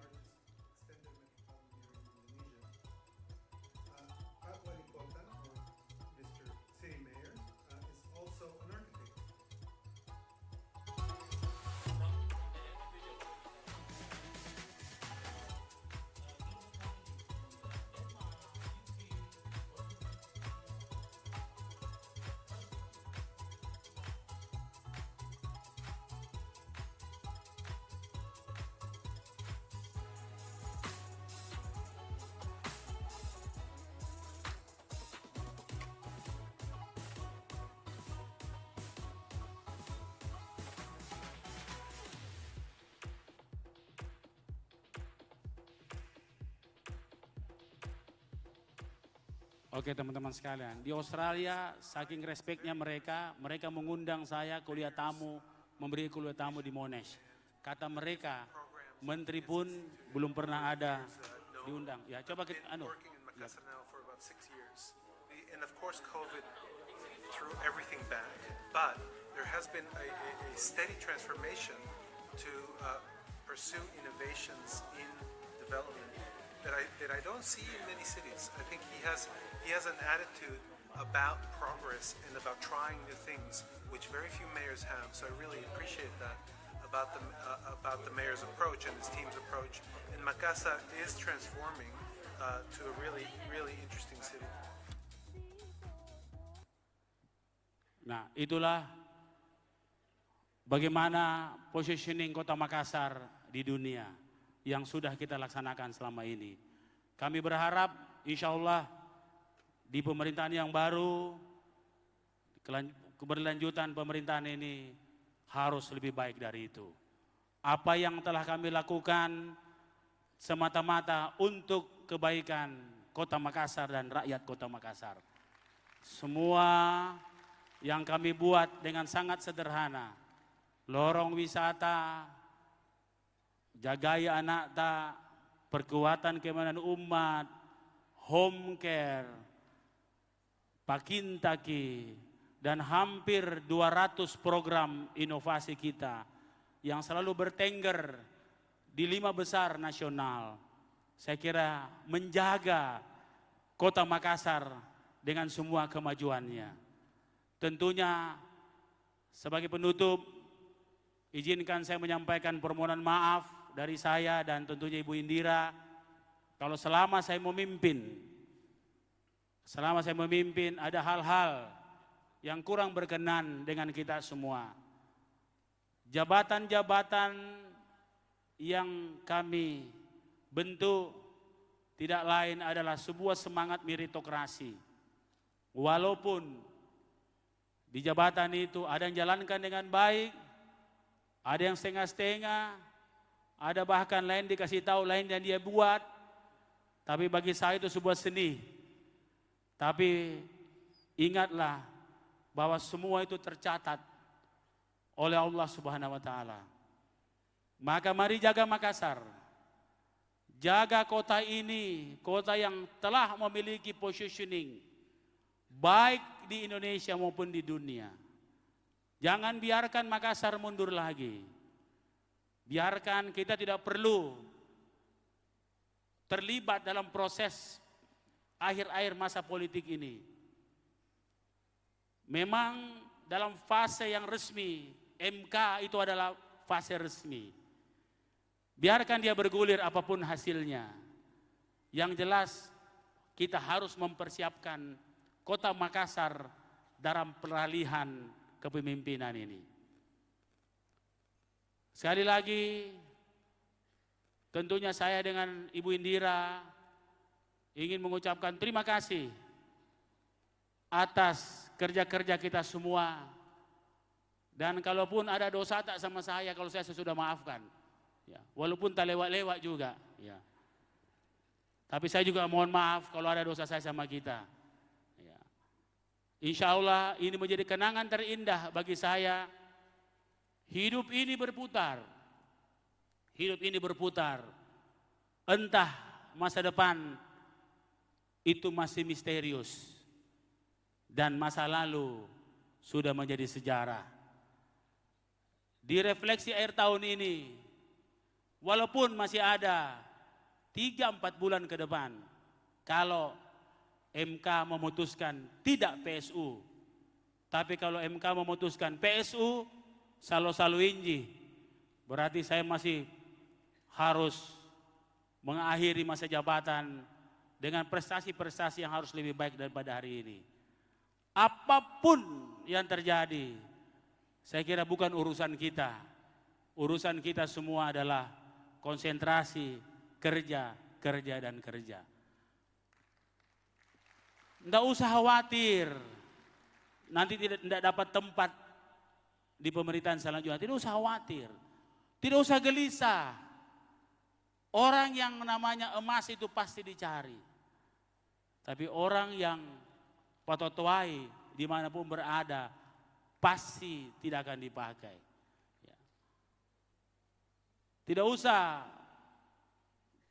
Pak Wali Kota, Mr. City Mayor, is also an architect. Oke teman-teman sekalian, di Australia saking respeknya mereka mengundang saya kuliah tamu, memberi kuliah tamu di Monash. Kata mereka, menteri pun belum pernah ada diundang. Ya coba kita, Working in Makassar now for about 6 years. And of course COVID threw everything back, but there has been a steady transformation to pursue innovations in development that I don't see in many cities. I think he has an attitude about progress and about trying new things, which very few mayors have. So I really appreciate that about the mayor's approach and his team's approach. And Makassar is transforming to a really, really interesting city. Nah, itulah bagaimana positioning Kota Makassar di dunia. yang sudah kita laksanakan selama ini. Kami berharap insya Allah di pemerintahan yang baru, keberlanjutan pemerintahan ini harus lebih baik dari itu. Apa yang telah kami lakukan semata-mata untuk kebaikan Kota Makassar dan rakyat Kota Makassar. Semua yang kami buat dengan sangat sederhana. Lorong wisata, jagai anak tak, perkuatan keamanan umat, home care, Pakintaki, dan hampir 200 program inovasi kita yang selalu bertengger di 5 besar nasional. Saya kira menjaga Kota Makassar dengan semua kemajuannya. Tentunya sebagai penutup, izinkan saya menyampaikan permohonan maaf dari saya dan tentunya Ibu Indira, kalau selama saya memimpin ada hal-hal yang kurang berkenan dengan kita semua. Jabatan-jabatan yang kami bentuk tidak lain adalah sebuah semangat meritokrasi. Walaupun di jabatan itu ada yang jalankan dengan baik, ada yang setengah-setengah, ada bahkan lain dikasih tahu, lain yang dia buat. Tapi bagi saya itu sebuah seni. Tapi ingatlah bahwa semua itu tercatat oleh Allah Subhanahu wa Ta'ala. Maka mari jaga Makassar, jaga kota ini, kota yang telah memiliki positioning baik di Indonesia maupun di dunia. Jangan biarkan Makassar mundur lagi. Biarkan kita tidak perlu terlibat dalam proses akhir-akhir masa politik ini. Memang dalam fase yang resmi, MK itu adalah fase resmi. Biarkan dia bergulir apapun hasilnya. Yang jelas kita harus mempersiapkan Kota Makassar dalam peralihan kepemimpinan ini. Sekali lagi, tentunya saya dengan Ibu Indira ingin mengucapkan terima kasih atas kerja-kerja kita semua. Dan kalaupun ada dosa tak sama saya, kalau saya sudah maafkan. Ya, walaupun tak lewat-lewat juga. Ya. Tapi saya juga mohon maaf kalau ada dosa saya sama kita. Ya. Insya Allah ini menjadi kenangan terindah bagi saya. Hidup ini berputar. Hidup ini berputar. Entah masa depan itu masih misterius. Dan masa lalu sudah menjadi sejarah. Di refleksi akhir tahun ini, walaupun masih ada 3-4 bulan ke depan, kalau MK memutuskan tidak PSU, tapi kalau MK memutuskan PSU, salo-salo inji, berarti saya masih harus mengakhiri masa jabatan dengan prestasi-prestasi yang harus lebih baik daripada hari ini. Apapun yang terjadi, saya kira bukan urusan kita. Urusan kita semua adalah konsentrasi, kerja, kerja, dan kerja. Tidak usah khawatir, nanti tidak dapat tempat di pemerintahan selanjutnya. Tidak usah khawatir, tidak usah gelisah. Orang yang namanya emas itu pasti dicari. Tapi orang yang patotoai dimanapun berada, pasti tidak akan dipakai. Ya. Tidak usah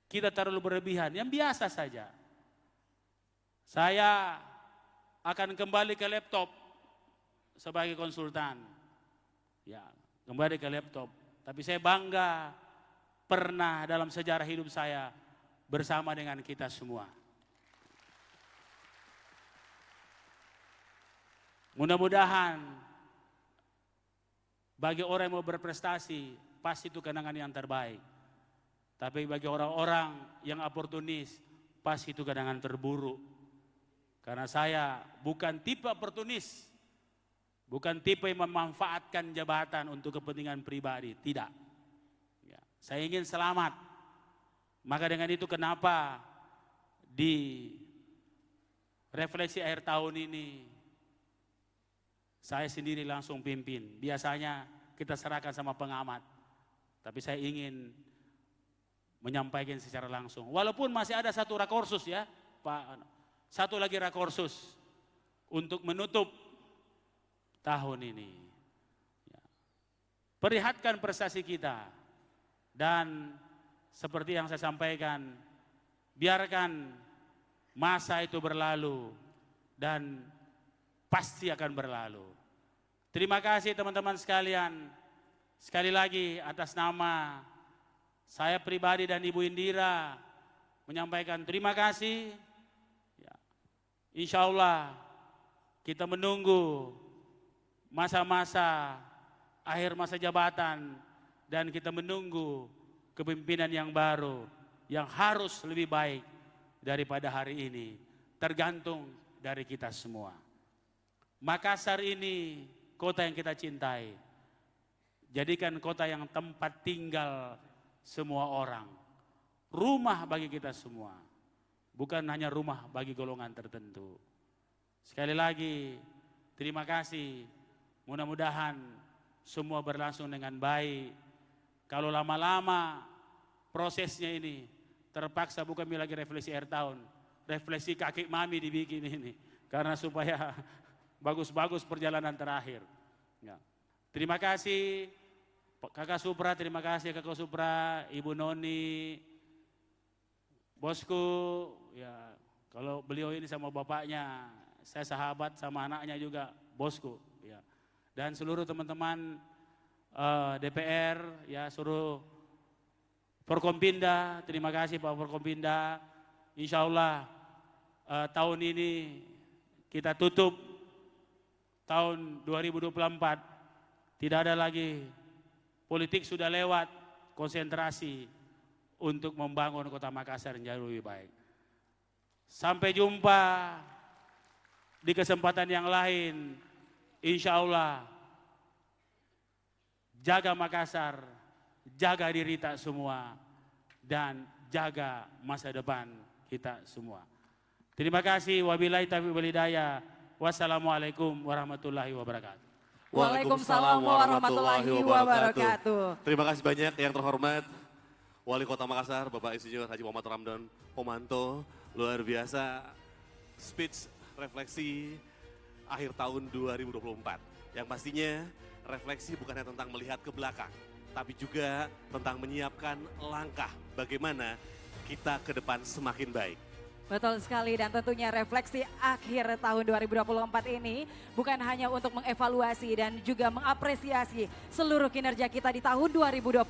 kita terlalu berlebihan, yang biasa saja. Saya akan kembali ke laptop sebagai konsultan. Ya, kembali ke laptop. Tapi saya bangga pernah dalam sejarah hidup saya bersama dengan kita semua. Mudah-mudahan bagi orang yang mau berprestasi, pasti itu kenangan yang terbaik. Tapi bagi orang-orang yang oportunis, pasti itu kenangan terburuk. Karena saya bukan tipe oportunis, bukan tipe yang memanfaatkan jabatan untuk kepentingan pribadi, tidak. Ya, saya ingin selamat Maka dengan itu kenapa di refleksi akhir tahun ini saya sendiri langsung pimpin. Biasanya kita serahkan sama pengamat, tapi saya ingin menyampaikan secara langsung. Walaupun masih ada satu rakorsus ya Pak, satu lagi rakorsus untuk menutup tahun ini. Ya. Perlihatkan prestasi kita dan seperti yang saya sampaikan, biarkan masa itu berlalu dan pasti akan berlalu. Terima kasih teman-teman sekalian. Sekali lagi atas nama saya pribadi dan Ibu Indira menyampaikan terima kasih. Ya. Insya Allah kita menunggu masa-masa akhir masa jabatan dan kita menunggu kepemimpinan yang baru yang harus lebih baik daripada hari ini. Tergantung dari kita semua. Makassar ini kota yang kita cintai. Jadikan kota yang tempat tinggal semua orang. Rumah bagi kita semua. Bukan hanya rumah bagi golongan tertentu. Sekali lagi, terima kasih. Mudah-mudahan semua berlangsung dengan baik. Kalau lama-lama prosesnya ini terpaksa bukan lagi refleksi akhir tahun. Refleksi kakek mami dibikin ini. Karena supaya bagus-bagus perjalanan terakhir. Ya. Terima kasih Kakak Supra, terima kasih Kakak Supra, Ibu Noni, bosku, ya kalau beliau ini sama bapaknya, saya sahabat sama anaknya juga bosku, ya. Dan seluruh teman-teman DPR, ya seluruh Forkompinda, terima kasih Pak Forkompinda. Insya Allah tahun ini kita tutup tahun 2024, tidak ada lagi politik, sudah lewat, konsentrasi untuk membangun kota Makassar yang jauh lebih baik. Sampai jumpa di kesempatan yang lain, insya Allah. Jaga Makassar, jaga diri kita semua, dan jaga masa depan kita semua. Terima kasih, wabillahi taufiq wal hidayah. Wassalamualaikum warahmatullahi wabarakatuh. Waalaikumsalam warahmatullahi wabarakatuh. Terima kasih banyak yang terhormat Wali Kota Makassar, Bapak Insinyur Haji Muhammad Ramdan Pomanto. Luar biasa speech refleksi akhir tahun 2024. Yang pastinya refleksi bukan hanya tentang melihat ke belakang, tapi juga tentang menyiapkan langkah bagaimana kita ke depan semakin baik. Betul sekali, dan tentunya refleksi akhir tahun 2024 ini bukan hanya untuk mengevaluasi dan juga mengapresiasi seluruh kinerja kita di tahun 2024,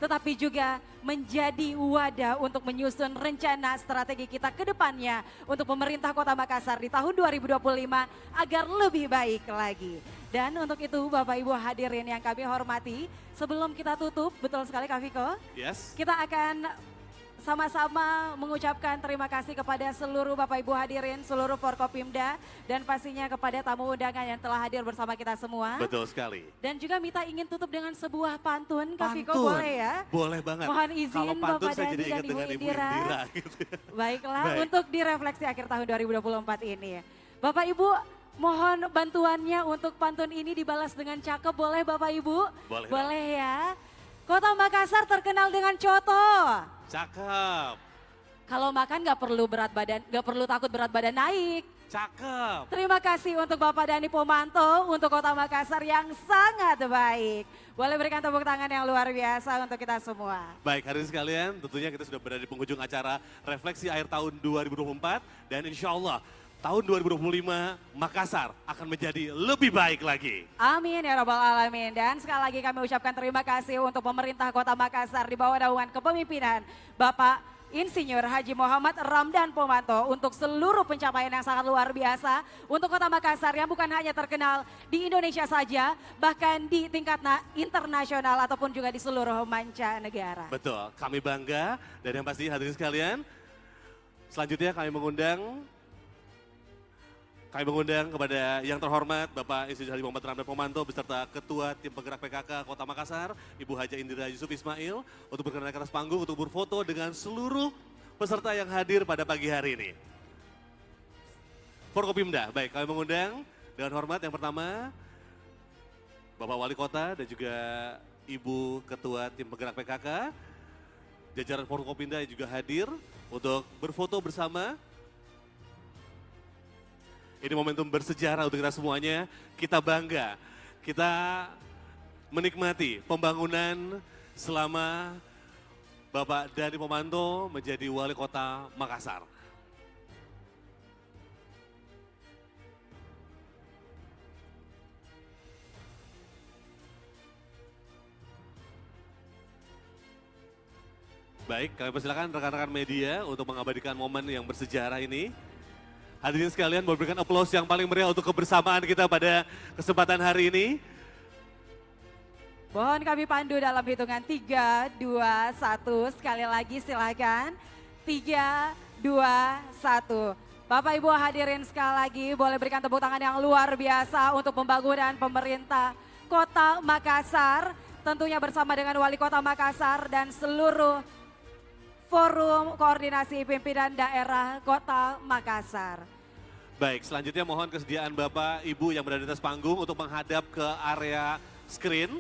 tetapi juga menjadi wadah untuk menyusun rencana strategi kita ke depannya untuk pemerintah Kota Makassar di tahun 2025 agar lebih baik lagi. Dan untuk itu Bapak Ibu hadirin yang kami hormati, sebelum kita tutup, betul sekali Kak Viko, Yes. kita akan sama-sama mengucapkan terima kasih kepada seluruh Bapak Ibu hadirin, seluruh Forkopimda, dan pastinya kepada tamu undangan yang telah hadir bersama kita semua. Betul sekali. Dan juga Mita ingin tutup dengan sebuah pantun, Kak Viko Pantun. boleh ya? Boleh banget. Mohon izin Kalau pantun Bapak saya Dani jadi dan ingat Ibu dengan Ibu Indira. Indira. Gitu. Baiklah, Baik. untuk direfleksi akhir tahun 2024 ini. Bapak Ibu mohon bantuannya untuk pantun ini dibalas dengan cakep, boleh Bapak Ibu? Boleh. Boleh ya. Kota Makassar terkenal dengan coto. Cakep. Kalau makan nggak perlu berat badan, nggak perlu takut berat badan naik. Cakep. Terima kasih untuk Bapak Dani Pomanto untuk Kota Makassar yang sangat baik. Boleh berikan tepuk tangan yang luar biasa untuk kita semua. Baik, hadirin sekalian, tentunya kita sudah berada di penghujung acara refleksi akhir tahun 2024 dan insya Allah tahun 2025 Makassar akan menjadi lebih baik lagi. Amin ya Rabbal Alamin. Dan sekali lagi kami ucapkan terima kasih untuk pemerintah Kota Makassar di bawah naungan kepemimpinan Bapak Insinyur Haji Muhammad Ramdan Pomanto untuk seluruh pencapaian yang sangat luar biasa untuk Kota Makassar yang bukan hanya terkenal di Indonesia saja, bahkan di tingkat internasional ataupun juga di seluruh mancanegara. Betul, kami bangga dan yang pasti hadirin sekalian, selanjutnya kami mengundang Kami mengundang kepada yang terhormat Bapak Insinyur Haji Muhammad Ramdan Pomanto beserta Ketua Tim Penggerak PKK Kota Makassar, Ibu Haja Indira Yusuf Ismail, untuk berkenan ke atas panggung untuk berfoto dengan seluruh peserta yang hadir pada pagi hari ini. Forkopimda, baik kami mengundang dengan hormat yang pertama Bapak Wali Kota dan juga Ibu Ketua Tim Penggerak PKK, jajaran Forkopimda yang juga hadir untuk berfoto bersama. Ini momentum bersejarah untuk kita semuanya, kita bangga, kita menikmati pembangunan selama Bapak Dhani Pomanto menjadi Wali Kota Makassar. Baik, kami persilakan rekan-rekan media untuk mengabadikan momen yang bersejarah ini. Hadirin sekalian, memberikan aplaus yang paling meriah untuk kebersamaan kita pada kesempatan hari ini. Mohon kami pandu dalam hitungan 3, 2, 1. Sekali lagi silakan. 3, 2, 1. Bapak Ibu hadirin sekali lagi boleh berikan tepuk tangan yang luar biasa untuk pembangunan pemerintah Kota Makassar. Tentunya bersama dengan Wali Kota Makassar dan seluruh Forum Koordinasi Pimpinan Daerah Kota Makassar. Baik, selanjutnya mohon kesediaan Bapak, Ibu yang berada di atas panggung untuk menghadap ke area screen.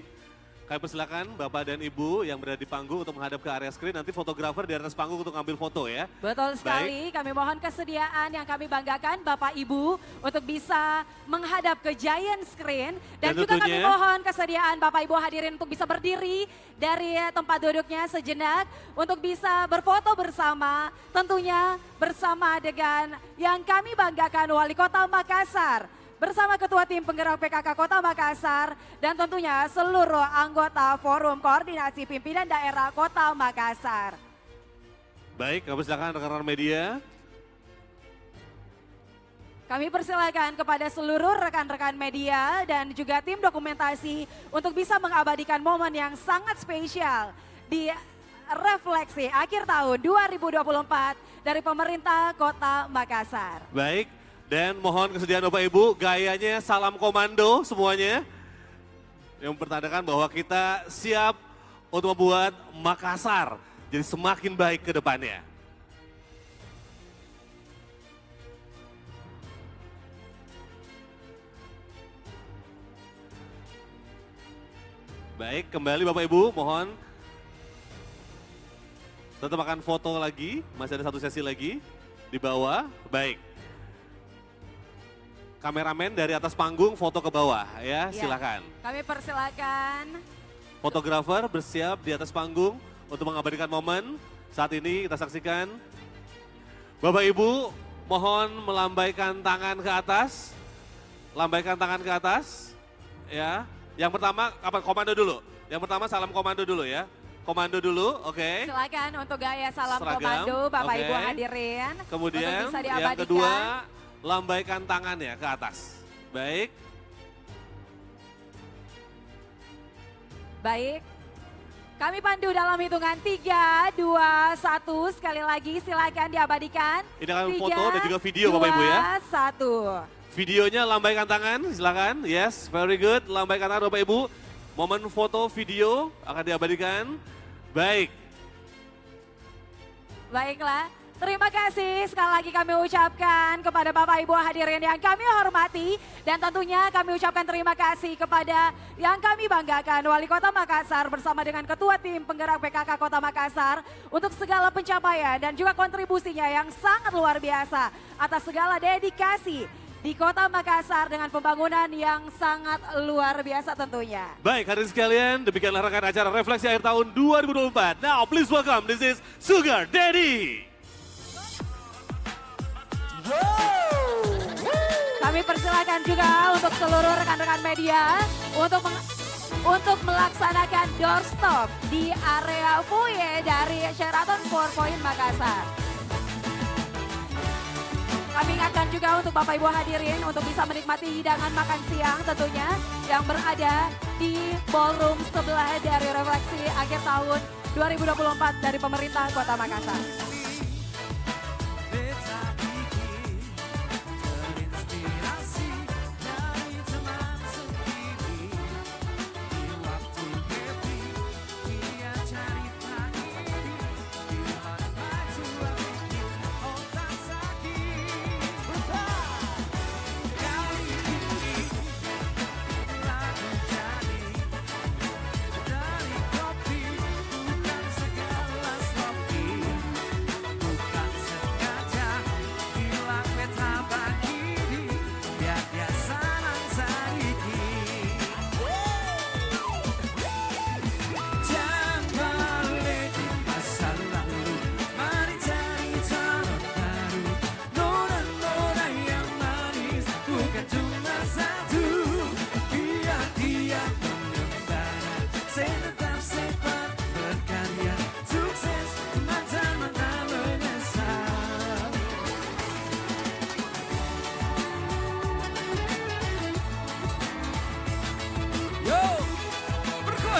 Kami persilakan Bapak dan Ibu yang berada di panggung untuk menghadap ke area screen. Nanti fotografer di atas panggung untuk ngambil foto ya. Betul sekali, kami mohon kesediaan yang kami banggakan Bapak Ibu untuk bisa menghadap ke giant screen. Dan juga kami tentunya mohon kesediaan Bapak Ibu hadirin untuk bisa berdiri dari tempat duduknya sejenak. Untuk bisa berfoto bersama, tentunya bersama dengan yang kami banggakan Wali Kota Makassar. Bersama Ketua Tim Penggerak PKK Kota Makassar dan tentunya seluruh anggota Forum Koordinasi Pimpinan Daerah Kota Makassar. Baik, kami persilakan rekan-rekan media. Kami persilakan kepada seluruh rekan-rekan media dan juga tim dokumentasi untuk bisa mengabadikan momen yang sangat spesial di refleksi akhir tahun 2024 dari pemerintah Kota Makassar. Baik, dan mohon kesediaan Bapak Ibu, gayanya salam komando semuanya. Yang mempertandakan bahwa kita siap untuk membuat Makassar jadi semakin baik ke depannya. Baik, kembali Bapak Ibu, mohon tetap akan foto lagi, masih ada satu sesi lagi di bawah. Baik. Kameramen dari atas panggung foto ke bawah ya, silakan. Kami persilakan. Fotografer bersiap di atas panggung untuk mengabadikan momen. Saat ini kita saksikan. Bapak Ibu mohon melambaikan tangan ke atas. Lambaikan tangan ke atas. Ya. Yang pertama apa komando dulu? Yang pertama salam komando dulu ya. Komando dulu, oke. Silakan untuk gaya salam Seragam, komando Bapak oke. Ibu hadirin. Kemudian untuk bisa yang diabadikan. kedua lambaikan tangannya ke atas. Baik. Baik. Kami pandu dalam hitungan 3, 2, 1. Sekali lagi silakan diabadikan. Ini akan 3, foto dan juga video Bapak Ibu ya. 1. Videonya lambaikan tangan, silakan. Yes, very good. Lambaikan tangan Bapak Ibu. Momen foto video akan diabadikan. Baik. Baiklah. Terima kasih sekali lagi kami ucapkan kepada Bapak Ibu hadirin yang kami hormati. Dan tentunya kami ucapkan terima kasih kepada yang kami banggakan Wali Kota Makassar bersama dengan Ketua Tim Penggerak PKK Kota Makassar untuk segala pencapaian dan juga kontribusinya yang sangat luar biasa atas segala dedikasi di Kota Makassar dengan pembangunan yang sangat luar biasa tentunya. Baik, hadirin sekalian, demikianlah rangkaian acara refleksi akhir tahun 2024. Now, please welcome, this is Sugar Daddy. Kami persilakan juga untuk seluruh rekan-rekan media untuk melaksanakan doorstop di area foyer dari Sheraton 4 Point Makassar. Kami ingatkan juga untuk Bapak Ibu hadirin untuk bisa menikmati hidangan makan siang tentunya yang berada di ballroom sebelah dari refleksi akhir tahun 2024 dari pemerintah Kota Makassar. Beta bikin terinspirasi.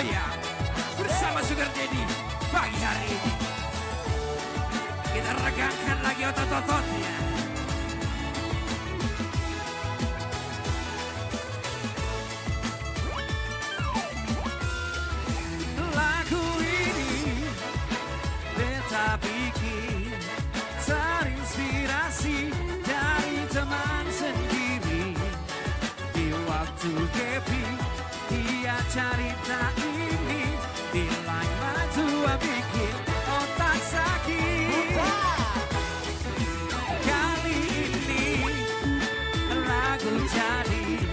Jaya bersama Sugar Daddy pagi hari ini. Kita regangkan lagi otot-ototnya. Lagu ini beta bikin terinspirasi dari teman sendiri. Di waktu Gepi dia cerita ini, bila tua bikin otak sakit. Kali ini lagu jadi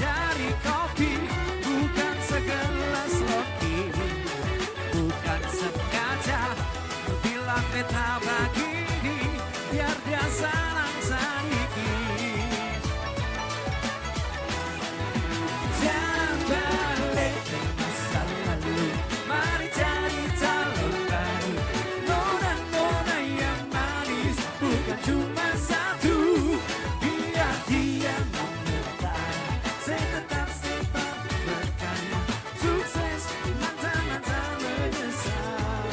dari kopi, bukan segelas loki, bukan sengaja bilang beta begini, biar dia senang sedikit. Jangan balik ke masa lalu, mari cari calon baru. Nona-nona yang manis, bukan cuma satu. Biar dia menyertai, saya tetap sempat berkarya. Sukses, mantan-mantan menyesal.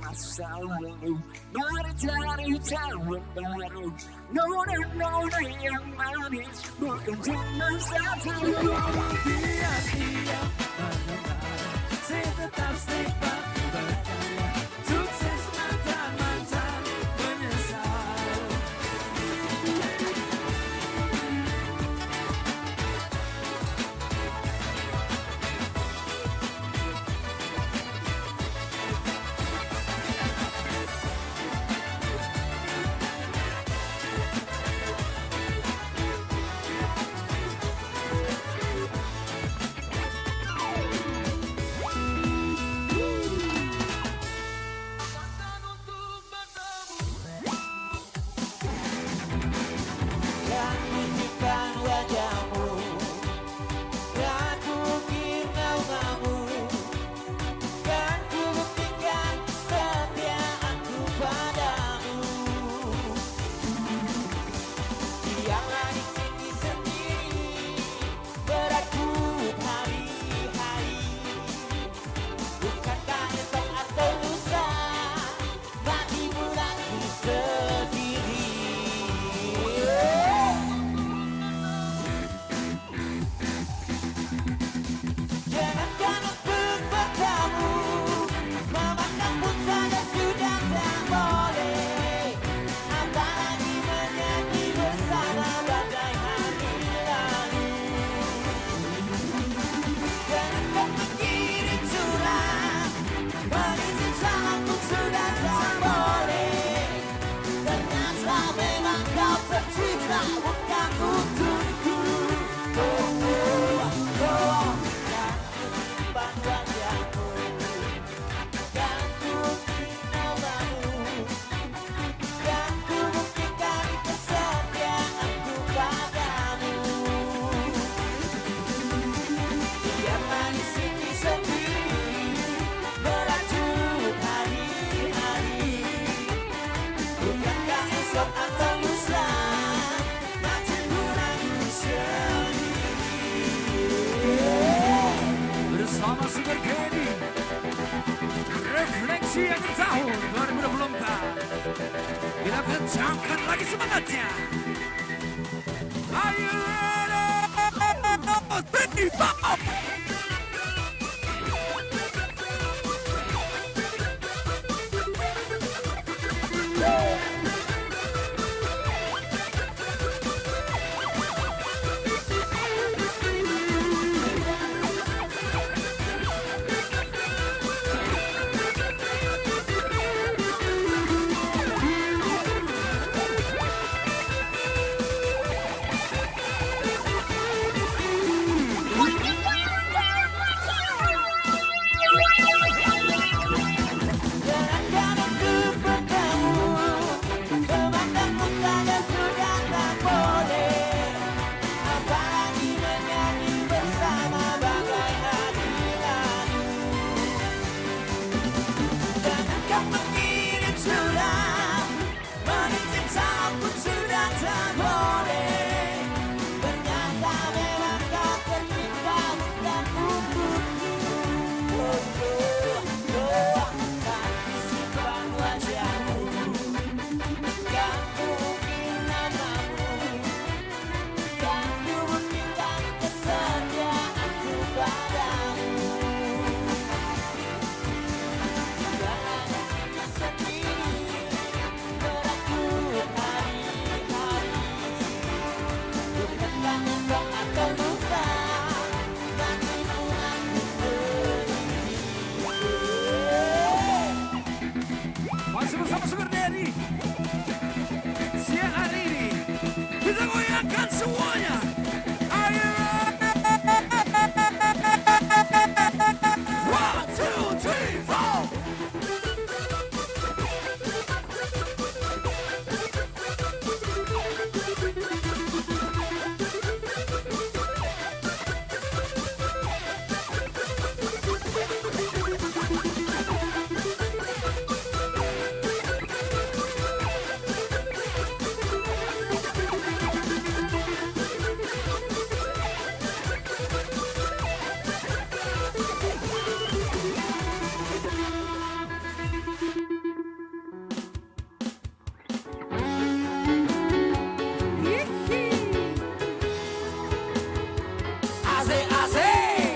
Masa lalu, mari cari calon baru. Nona-nona yang manis, bukan cuma satu. Biar dia menyertai, saya tetap sempat berkarya. Sukses, mantan-mantan menyesal. Kan tunjukkan wajahmu, kan kukir naungamu, kan ku buktikan kesetiaanku padamu. Biarlah di sini sendiri, beratku hari-hari. Bukankah esok atau lusa, mati bulanku sendiri. Jangankan untuk bertemu, memakan pun saja sudah tak boleh. Apalagi menyanyi bersama bagai hari lalu. Jangankan mengirim surat, mengirim salam pun sudah tak boleh. Ternyata memang kau tercipta bukan untukku. Oh, oh, oh. Kan wajahmu, kan kukir naungamu, kan ku buktikan kesetiaanku padamu. Biarlah di sini sendiri, beracun hari-hari. Bukankah esok atau lusa, mati bulanku sendiri. Bersama Sugar Daddy, refleksi akhir tahun 2024. Kita kencangkan lagi semangatnya. Ayo, tiba. ready? Siang hari ini kita goyangkan semuanya. Are you ready? 1, 2, 3, 4. Asik, asik.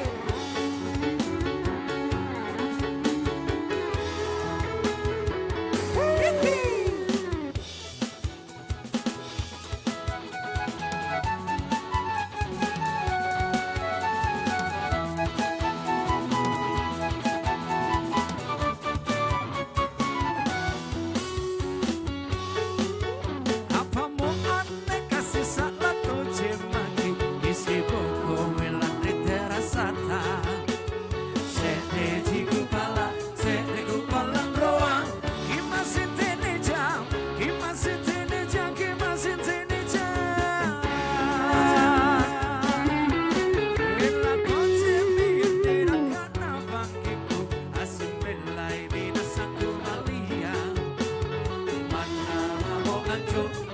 Apa mau aneh kasih salah tuh cemaki isi buku melatih terasata sede di kepala roang kima sintene jam kima sintene jam kima sintene jam bila konse biar karena bangkiku asim belai binasa kumalia mana mau anjo